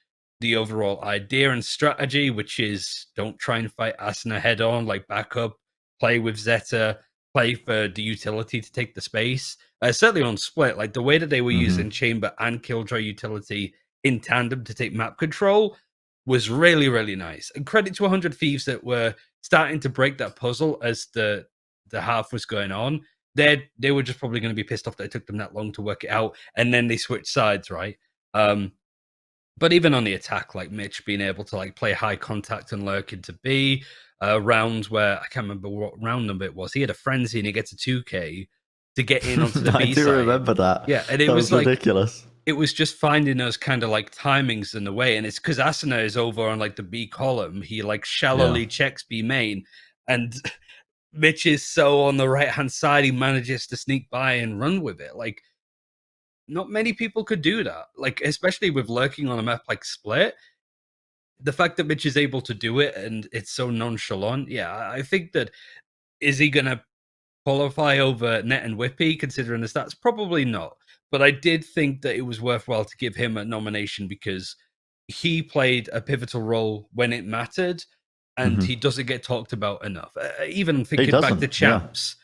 the overall idea and strategy, which is don't try and fight Asuna head on, like back up, play with Zeta, play for the utility to take the space. Certainly on Split, like the way that they were using Chamber and Killjoy utility in tandem to take map control was really, really nice. And credit to 100 Thieves that were starting to break that puzzle as the half was going on. They were just probably going to be pissed off that it took them that long to work it out, and then they switched sides, right? But even on the attack, like Mitch being able to like play high contact and lurk into B, rounds where I can't remember what round number it was. He had a frenzy and he gets a 2K to get in onto the B side. I do remember that. Yeah, and it was like ridiculous. It was just finding those kind of like timings in the way, and it's because Asuna is over on like the B column. He like shallowly checks B main, and Mitch is so on the right hand side. He manages to sneak by and run with it. Like, not many people could do that, like especially with lurking on a map like Split. The fact that Mitch is able to do it and it's so nonchalant, I think that, is he going to qualify over Net and Whippy considering the stats? Probably not, but I did think that it was worthwhile to give him a nomination because he played a pivotal role when it mattered, and he doesn't get talked about enough. Even thinking back to champs,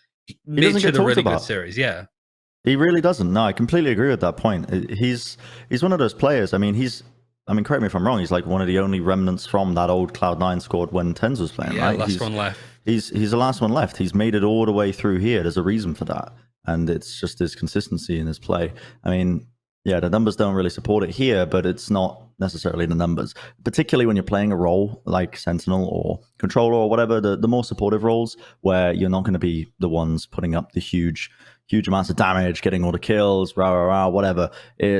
Mitch had a really good series. He really doesn't. No, I completely agree with that point. He's one of those players. I mean, he's I mean, correct me if I'm wrong, he's like one of the only remnants from that old Cloud9 squad when TENZ was playing, right? Last one left. He's the last one left. He's made it all the way through here. There's a reason for that. And it's just his consistency in his play. I mean, yeah, the numbers don't really support it here, but it's not necessarily the numbers. Particularly when you're playing a role like Sentinel or Controller or whatever, the more supportive roles where you're not going to be the ones putting up the huge amounts of damage, getting all the kills, whatever.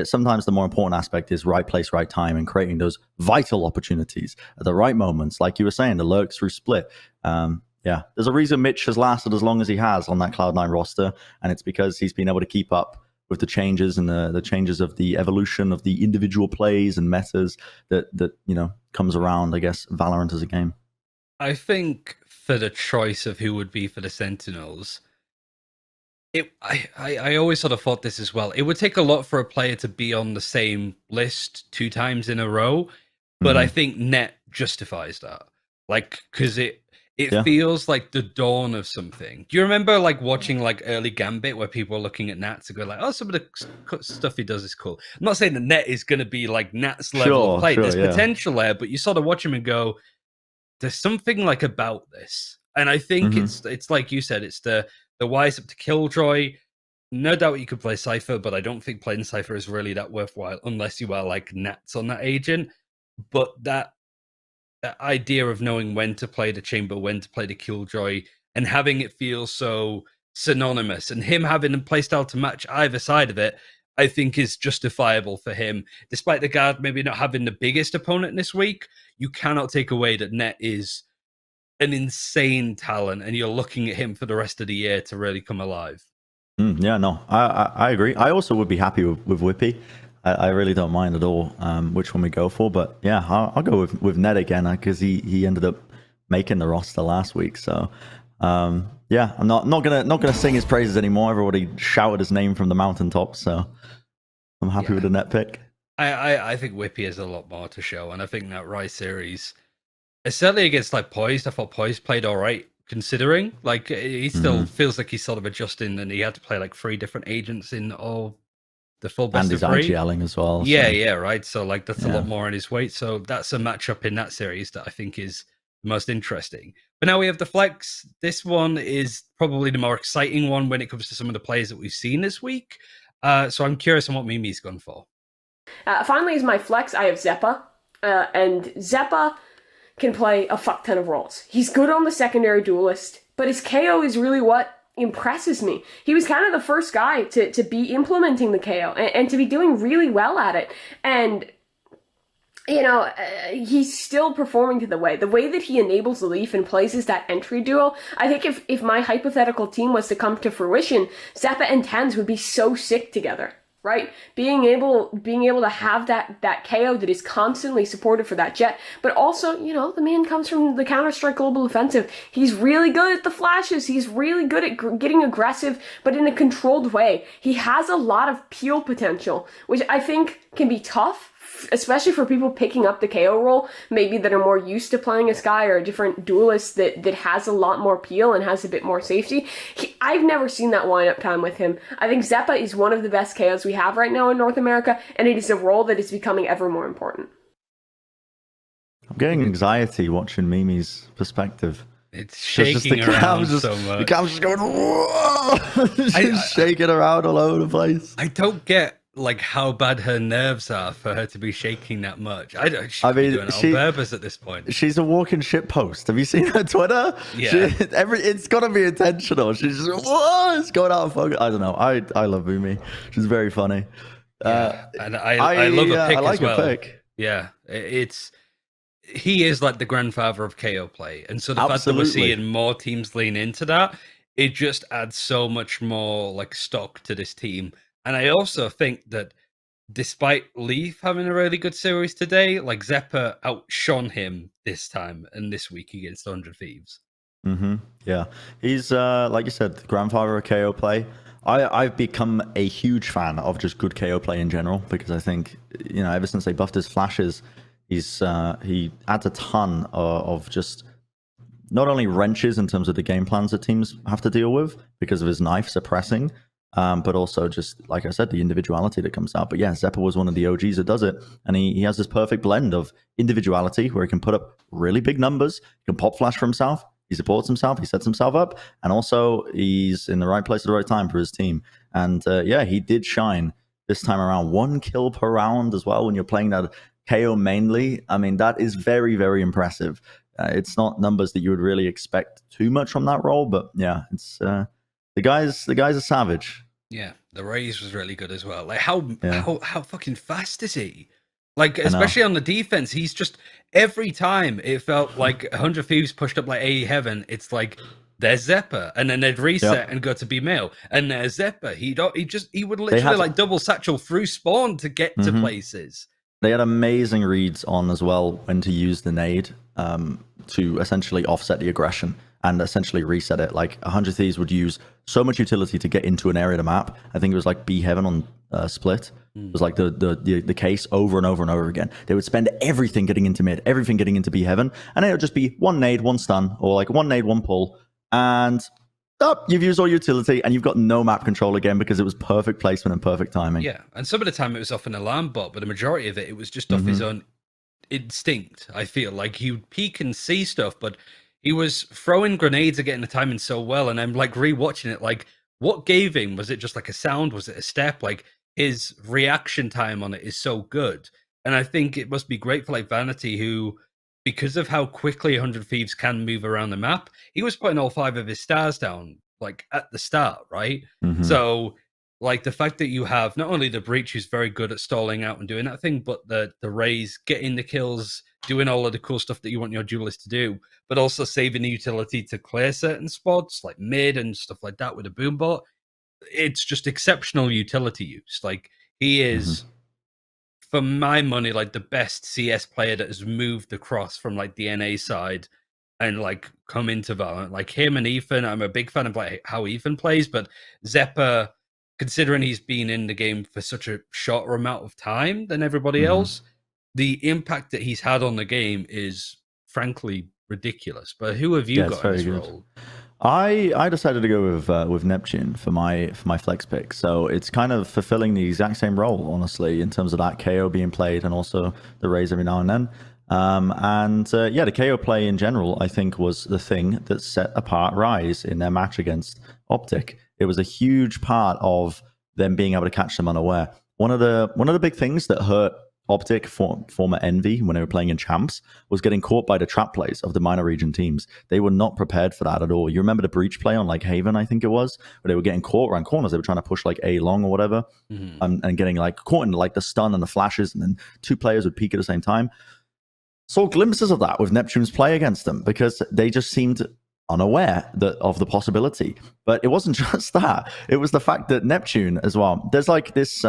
Sometimes the more important aspect is right place, right time, and creating those vital opportunities at the right moments. Like you were saying, the lurks through split. Yeah, there's a reason Mitch has lasted as long as he has on that Cloud9 roster, and it's because he's been able to keep up with the changes and the changes of the evolution of the individual plays and metas that comes around, I guess, Valorant as a game. I think for the choice of who would be for the Sentinels, I always sort of thought this as well. It would take a lot for a player to be on the same list 2 times in a row, but I think Net justifies that. Like, because it feels like the dawn of something. Do you remember like watching like early Gambit where people were looking at Nats and go like, oh, some of the stuff he does is cool. I'm not saying the Net is going to be like Nat's level of play. There's potential there, but you sort of watch him and go, there's something like about this. And I think it's like you said, it's the wise up to Killjoy. No doubt you could play Cypher, but I don't think playing Cypher is really that worthwhile unless you are like Nats on that agent. But that idea of knowing when to play the Chamber, when to play the Killjoy, and having it feel so synonymous, and him having a playstyle to match either side of it, I think is justifiable for him. Despite the guard maybe not having the biggest opponent this week, you cannot take away that Net is an insane talent, and you're looking at him for the rest of the year to really come alive. Yeah, no, I agree. I also would be happy with Whippy. I really don't mind at all which one we go for, but yeah, I'll go with Ned again because he ended up making the roster last week. So yeah, I'm not gonna sing his praises anymore. Everybody shouted his name from the mountaintops, so I'm happy with the Net pick. I think Whippy has a lot more to show, and I think that Rise series, certainly against like Poised, I thought Poised played all right considering. Like he still feels like he's sort of adjusting, and he had to play like 3 different agents in all. The full best and of 3. And he's IGLing as well. Yeah, right. So like that's a lot more in his weight. So that's a matchup in that series that I think is the most interesting. But now we have the Flex. This one is probably the more exciting one when it comes to some of the players that we've seen this week. So I'm curious on what Mimi's gone for. Finally, is my Flex. I have Zeppa. And Zeppa can play a fuck ton of roles. He's good on the secondary Duelist, but his KO is really what impresses me. He was kind of the first guy to be implementing the KO and to be doing really well at it. And, he's still performing to the way that he enables the Leaf and plays that entry duo. I think if my hypothetical team was to come to fruition, Zeppa and TENZ would be so sick together. Right? Being able to have that KO that is constantly supported for that Jet, but also, the man comes from the Counter-Strike Global Offensive. He's really good at the flashes. He's really good at getting aggressive, but in a controlled way. He has a lot of peel potential, which I think can be tough, especially for people picking up the KO role, maybe that are more used to playing a Skye or a different Duelist that has a lot more peel and has a bit more safety. I've never seen that wind-up time with him. I think Zeppa is one of the best KOs we have right now in North America, and it is a role that is becoming ever more important. I'm getting anxiety watching Mimi's perspective. It's shaking around so much. The cam's just going, whoa! Just shaking around all over the place. I don't get like how bad her nerves are for her to be shaking that much. I mean, doing it on purpose at this point. She's a walking shit post. Have you seen her Twitter? Yeah. It's got to be intentional. She's just, whoa, it's going out of focus. I don't know. I love Mimi. She's very funny. And I love a pick as well. Pick. Yeah, he is like the grandfather of KO play, and so the fact that we're seeing more teams lean into that, it just adds so much more like stock to this team. And I also think that despite Leaf having a really good series today, like Zeppa outshone him this time and this week against 100 Thieves. Yeah. He's, like you said, the grandfather of KO play. I've become a huge fan of just good KO play in general because I think, ever since they buffed his flashes, he adds a ton of just not only wrenches in terms of the game plans that teams have to deal with because of his knife suppressing, but also just, like I said, the individuality that comes out. But yeah, Zeppa was one of the OGs that does it. And he has this perfect blend of individuality where he can put up really big numbers, he can pop flash for himself, he supports himself, he sets himself up, and also he's in the right place at the right time for his team. And yeah, he did shine this time around. 1 kill per round as well when you're playing that KO mainly. I mean, that is very, very impressive. It's not numbers that you would really expect too much from that role, but yeah, it's the guy's a savage. Yeah, the raise was really good as well. Like how fucking fast is he? Like especially on the defense, he's just every time it felt like 100 Thieves pushed up like AE Heaven. It's like there's Zeppa, and then they'd reset and go to be male, and there's Zeppa. He would literally like double satchel through spawn to get to places. They had amazing reads on as well when to use the nade to essentially offset the aggression and essentially reset it. Like 100 Thieves would use so much utility to get into an area of the map. I think it was like B Heaven on Split. It was like the case over and over and over again. They would spend everything getting into mid, everything getting into B Heaven, and it would just be one nade, one stun, or like one nade, one pull, and you've used all utility and you've got no map control again because it was perfect placement and perfect timing. Yeah, and some of the time it was off an alarm bot, but the majority of it was just off his own instinct. I feel like he would peek and see stuff, but he was throwing grenades and getting the timing so well, and I'm like rewatching it, like what gave him? Was it just like a sound? Was it a step? Like his reaction time on it is so good. And I think it must be great for like Vanity, who, because of how quickly 100 Thieves can move around the map, he was putting all 5 of his stars down like at the start, right? So like the fact that you have not only the Breach, who's very good at stalling out and doing that thing, but the Raze getting the kills, doing all of the cool stuff that you want your Duelist to do, but also saving the utility to clear certain spots like mid and stuff like that with a boom bot. It's just exceptional utility use. Like he is, for my money, like the best CS player that has moved across from like the NA side and like come into Valorant. Like him and Ethan, I'm a big fan of like how Ethan plays, but Zeppa, considering he's been in the game for such a shorter amount of time than everybody else, the impact that he's had on the game is frankly ridiculous. But who have you got in this role? I decided to go with Neptune for my flex pick. So it's kind of fulfilling the exact same role, honestly, in terms of that KO being played and also the raise every now and then. Yeah, the KO play in general, I think, was the thing that set apart Rise in their match against Optic. It was a huge part of them being able to catch them unaware. One of the big things that hurt Optic, former Envy, when they were playing in Champs, was getting caught by the trap plays of the minor region teams. They were not prepared for that at all. You remember the Breach play on like Haven, I think it was, where they were getting caught around corners. They were trying to push like A long or whatever, and getting like caught in like the stun and the flashes, and then 2 players would peek at the same time. Saw glimpses of that with Neptune's play against them because they just seemed unaware of the possibility. But it wasn't just that. It was the fact that Neptune as well, there's like this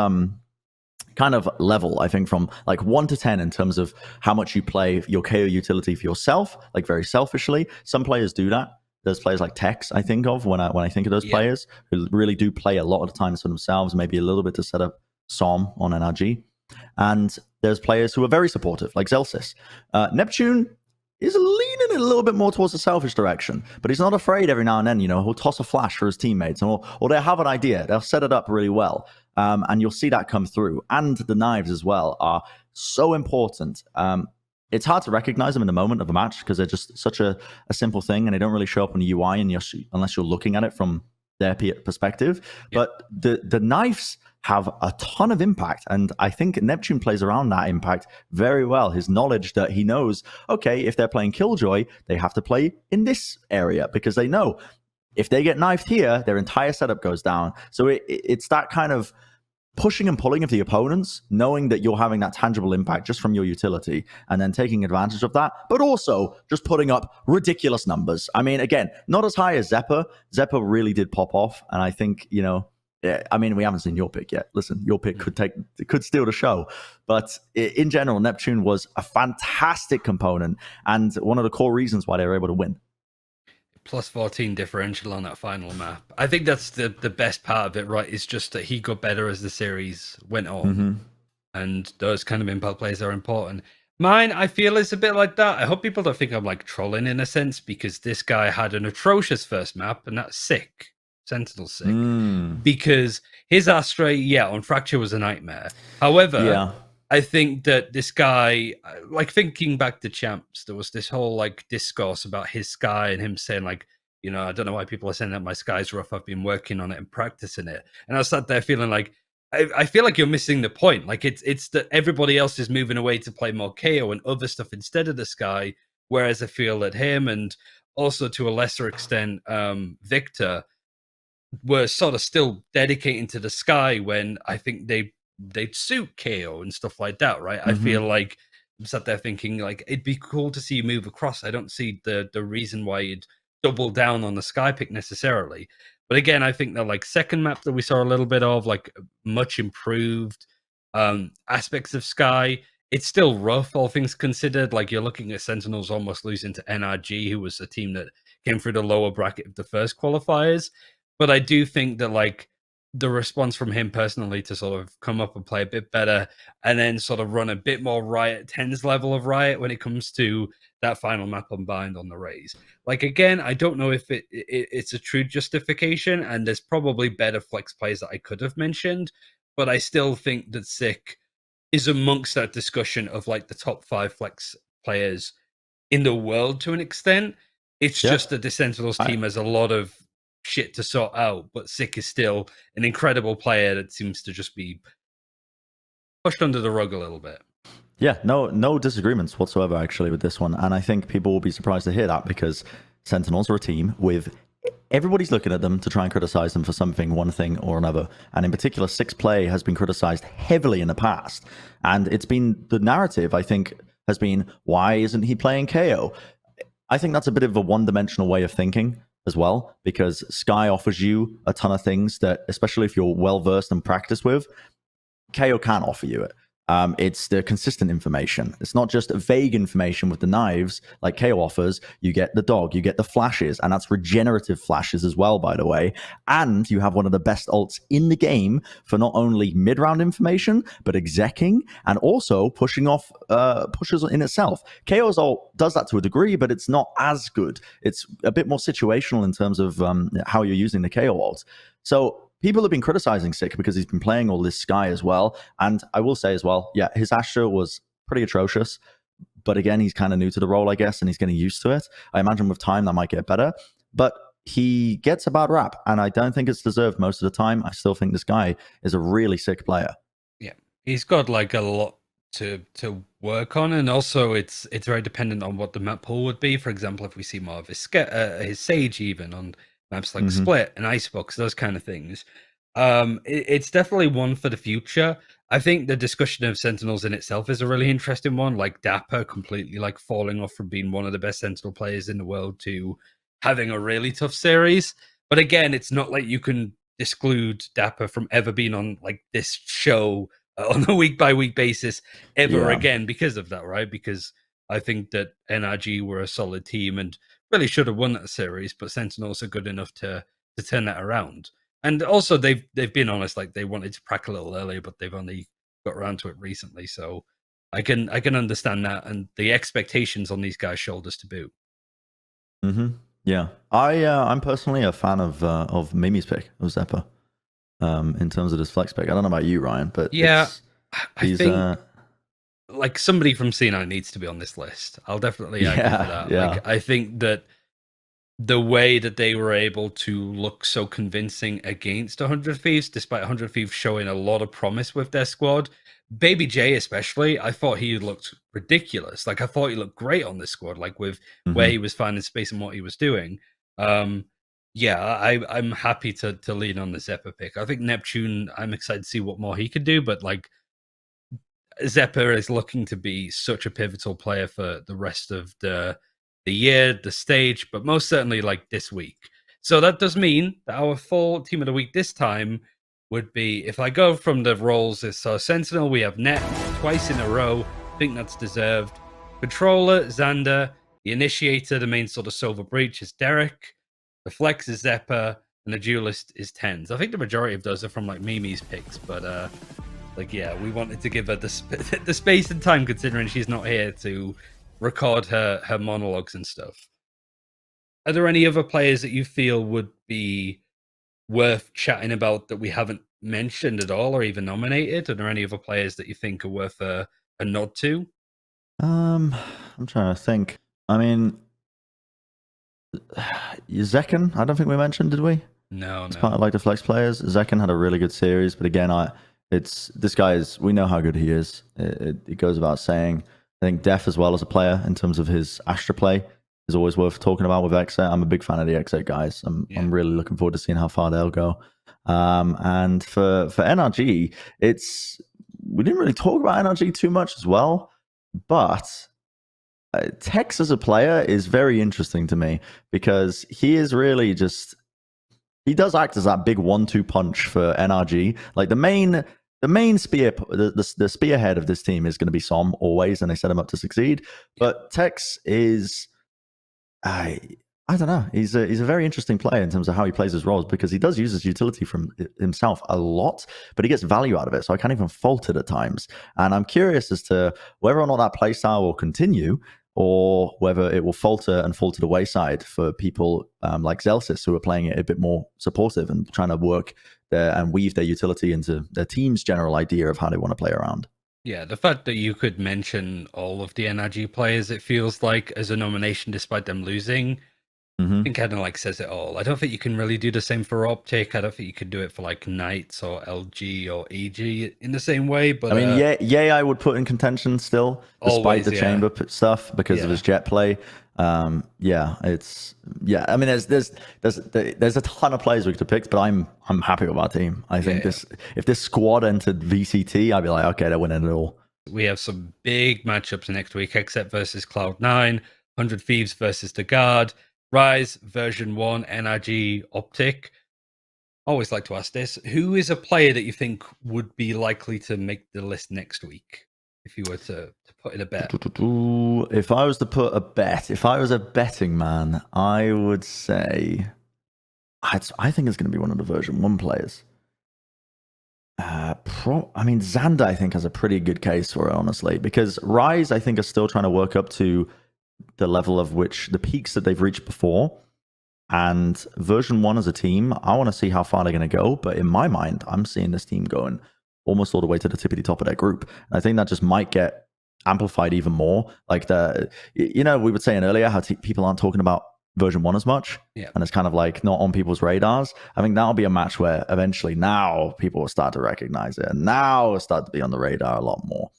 kind of level, I think, from like 1 to 10 in terms of how much you play your KO utility for yourself, like very selfishly. Some players do that. There's players like Tex I think of when I think of those players who really do play a lot of the times for themselves, maybe a little bit to set up SOM on NRG. And there's players who are very supportive, like Zelsis. Neptune is leaning a little bit more towards the selfish direction, but he's not afraid every now and then, he'll toss a flash for his teammates, or they'll have an idea, they'll set it up really well, and you'll see that come through. And the knives as well are so important. It's hard to recognize them in the moment of a match because they're just such a simple thing, and they don't really show up on the UI unless you're looking at it from their perspective. But the knives have a ton of impact, and I think Neptune plays around that impact very well. His knowledge that he knows, okay, if they're playing Killjoy, they have to play in this area because they know if they get knifed here, their entire setup goes down. So it's that kind of pushing and pulling of the opponents, knowing that you're having that tangible impact just from your utility, and then taking advantage of that, but also just putting up ridiculous numbers. I mean, again, not as high as Zeppa. Zeppa really did pop off, and I think, I mean, we haven't seen your pick yet. Listen, your pick could steal the show. But in general, Neptune was a fantastic component and one of the core reasons why they were able to win. Plus 14 differential on that final map. I think that's the best part of it, right? It's just that he got better as the series went on. And those kind of impact plays are important. Mine, I feel, is a bit like that. I hope people don't think I'm like trolling in a sense, because this guy had an atrocious first map, and that's sick. Sentinel's sick because his Astra, on Fracture was a nightmare. However, I think that this guy, like thinking back to Champs, there was this whole like discourse about his Sky and him saying like, I don't know why people are saying that my Sky's rough. I've been working on it and practicing it. And I was sat there feeling like, I feel like you're missing the point. Like it's that everybody else is moving away to play more KO and other stuff instead of the Sky. Whereas I feel that him and also to a lesser extent, Victor were sort of still dedicating to the Sky when I think they'd suit KO and stuff like that, right? I feel like I'm sat there thinking like it'd be cool to see you move across. I don't see the reason why you'd double down on the Sky pick necessarily. But again, I think the like second map that we saw a little bit of, like much improved aspects of Sky. It's still rough, all things considered. Like you're looking at Sentinels almost losing to NRG, who was a team that came through the lower bracket of the first qualifiers. But I do think that like the response from him personally to sort of come up and play a bit better and then sort of run a bit more Riot, TENZ level of Riot when it comes to that final map unbind on the Rays. Like, again, I don't know if it's a true justification, and there's probably better flex plays that I could have mentioned, but I still think that Sick is amongst that discussion of like the top 5 flex players in the world to an extent. It's just that the Sentinels team has a lot of shit to sort out, but Sick is still an incredible player that seems to just be pushed under the rug a little bit. Yeah, no disagreements whatsoever actually with this one, and I think people will be surprised to hear that because Sentinels are a team with everybody's looking at them to try and criticize them for something, one thing or another, and in particular, Sick's play has been criticized heavily in the past, and it's been the narrative I think has been, why isn't he playing KO? I think that's a bit of a one-dimensional way of thinking as well, because Sky offers you a ton of things that, especially if you're well-versed and practiced with, KO can't offer you it. It's the consistent information. It's not just vague information with the knives like KO offers. You get the dog, you get the flashes, and that's regenerative flashes as well, by the way. And you have one of the best ults in the game for not only mid-round information, but execing and also pushing off pushes in itself. KO's ult does that to a degree, but it's not as good. It's a bit more situational in terms of how you're using the KO ult. So people have been criticizing Sick because he's been playing all this Sky as well. And I will say as well, yeah, his Astra was pretty atrocious. But again, he's kind of new to the role, I guess, and he's getting used to it. I imagine with time that might get better. But he gets a bad rap, and I don't think it's deserved most of the time. I still think this guy is a really sick player. Yeah, he's got like a lot to work on, and also it's very dependent on what the map pool would be. For example, if we see more of his Sage even on maps like Split and Icebox, those kind of things. It's definitely one for the future. I think the discussion of Sentinels in itself is a really interesting one. Like Dapper completely like falling off from being one of the best Sentinel players in the world to having a really tough series. But again, it's not like you can exclude Dapper from ever being on like this show on a week by week basis ever again because of that, right? Because I think that NRG were a solid team and really should have won that series, but Sentinels are good enough to turn that around. And also they've been honest, like they wanted to crack a little earlier, but they've only got around to it recently. So I can understand that, and the expectations on these guys' shoulders to boot. Yeah, I'm personally a fan of Mimi's pick of Zephyr in terms of this flex pick. I don't know about you, Ryan, but yeah, I think like somebody from C9 needs to be on this list. I'll definitely argue for that. Yeah. Like, I think that the way that they were able to look so convincing against 100 Thieves, despite 100 Thieves showing a lot of promise with their squad, Baby J especially, I thought he looked ridiculous. Like, I thought he looked great on this squad, like with where he was finding space and what he was doing. Yeah, I'm happy to lean on the Zephyr pick. I think Neptune, I'm excited to see what more he could do, but like Zephyr is looking to be such a pivotal player for the rest of the year, the stage, but most certainly like this week. So that does mean that our full team of the week this time would be, if I go from the roles, so Sentinel, we have Net twice in a row. I think that's deserved. Controller, Xander. The Initiator, the main sort of Silver Breach, is Derek. The Flex is Zephyr. And the Duelist is TENZ. I think the majority of those are from like Mimi's picks, but like, yeah, we wanted to give her the space and time, considering she's not here to record her monologues and stuff. Are there any other players that you feel would be worth chatting about that we haven't mentioned at all or even nominated? Are there any other players that you think are worth a nod to? I'm trying to think. I mean, Zekken, I don't think we mentioned, did we? No, It's no. part of like the flex players. Zekken had a really good series, but again, this guy is. We know how good he is. It goes without saying. I think Def as well as a player in terms of his Astra play is always worth talking about with X8. I'm a big fan of the X8 guys. I'm really looking forward to seeing how far they'll go. And for NRG, we didn't really talk about NRG too much as well, but Tex as a player is very interesting to me because he is really just he does act as that big 1-2 punch for NRG. Like the main spear, the spearhead of this team is going to be Som always, and they set him up to succeed. But Tex is, I don't know. He's a very interesting player in terms of how he plays his roles because he does use his utility from himself a lot, but he gets value out of it. So I can't even fault it at times. And I'm curious as to whether or not that playstyle will continue or whether it will falter to the wayside for people like Zelsis who are playing it a bit more supportive and trying to work and weave their utility into their team's general idea of how they want to play around. Yeah, the fact that you could mention all of the NRG players, it feels like, as a nomination despite them losing, I think kind of like says it all. I don't think you can really do the same for Optic. I don't think you could do it for like Knights or LG or EG in the same way. But I mean, yeah, I would put in contention still, despite always, the chamber stuff because of his jet play. I mean, there's a ton of players we could pick, but I'm happy with our team. I think if this squad entered VCT, I'd be like, okay, they're winning it all. We have some big matchups next week, Except versus Cloud9, 100 Thieves versus the Guard, Rise version 1, NRG Optic. Always like to ask this: who is a player that you think would be likely to make the list next week if you were to put in a bet? If I was to put a bet, if I was a betting man, I would say I think it's going to be one of the version 1 players. I mean, Xander, I think, has a pretty good case for it, honestly, because Rise, I think, are still trying to work up to the level of which the peaks that they've reached before. And version 1 as a team, I want to see how far they're going to go. But in my mind, I'm seeing this team going almost all the way to the tippity top of their group. And I think that just might get amplified even more. Like we were saying earlier how people aren't talking about version 1 as much. Yeah. And it's kind of like not on people's radars. I think that'll be a match where eventually now people will start to recognize it. And now it'll start to be on the radar a lot more.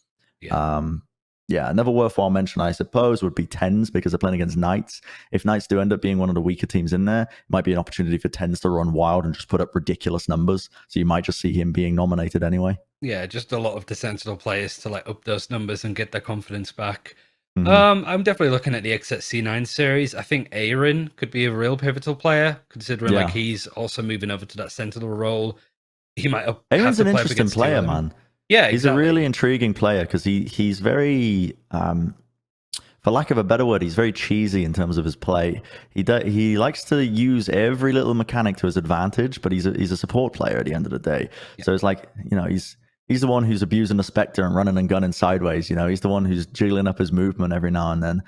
Another worthwhile mention, I suppose, would be TENZ because they're playing against Knights. If Knights do end up being one of the weaker teams in there, it might be an opportunity for TENZ to run wild and just put up ridiculous numbers. So you might just see him being nominated anyway. Yeah, just a lot of the Sentinel players to like up those numbers and get their confidence back. Mm-hmm. I'm definitely looking at the XC9 series. I think Aaron could be a real pivotal player, considering like he's also moving over to that Sentinel role. He might have Aaron's to an play interesting player, man. Yeah, he's a really intriguing player because he's very, for lack of a better word, he's very cheesy in terms of his play. He likes to use every little mechanic to his advantage, but he's a support player at the end of the day. Yeah. So it's like, he's the one who's abusing the Spectre and running and gunning sideways. He's the one who's jiggling up his movement every now and then.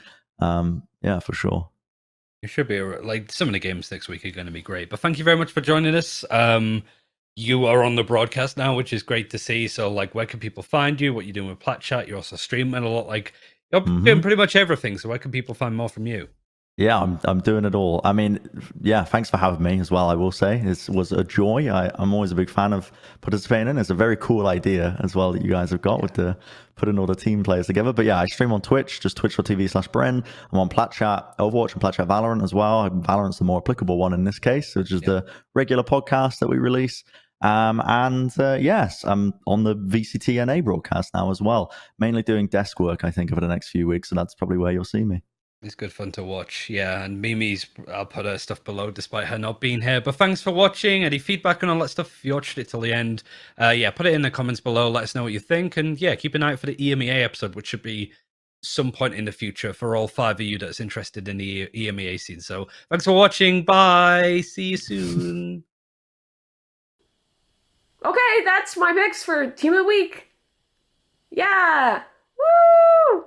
Yeah, for sure. It should be like some of the games next week are going to be great. But thank you very much for joining us. You are on the broadcast now, which is great to see. So, like, where can people find you? What you're doing with Plat Chat? You're also streaming a lot. Like, you're doing pretty much everything. So, where can people find more from you? Yeah, I'm doing it all. I mean, yeah, thanks for having me as well, I will say. It was a joy. I'm always a big fan of participating in. It's a very cool idea as well that you guys have got with putting all the team players together. But yeah, I stream on Twitch, just twitch.tv/Bren. I'm on Plat Chat, Overwatch, and Plat Chat Valorant as well. Valorant's the more applicable one in this case, which is the regular podcast that we release. Yes, I'm on the VCTNA broadcast now as well, mainly doing desk work, I think, over the next few weeks. So that's probably where you'll see me. It's good fun to watch. Yeah, and Mimi's, I'll put her stuff below despite her not being here. But thanks for watching. Any feedback and all that stuff, if you watched it till the end, put it in the comments below. Let us know what you think. And yeah, keep an eye out for the EMEA episode, which should be some point in the future for all 5 of you that's interested in the EMEA scene. So thanks for watching. Bye. See you soon. Okay, that's my picks for Team of the Week. Yeah. Woo!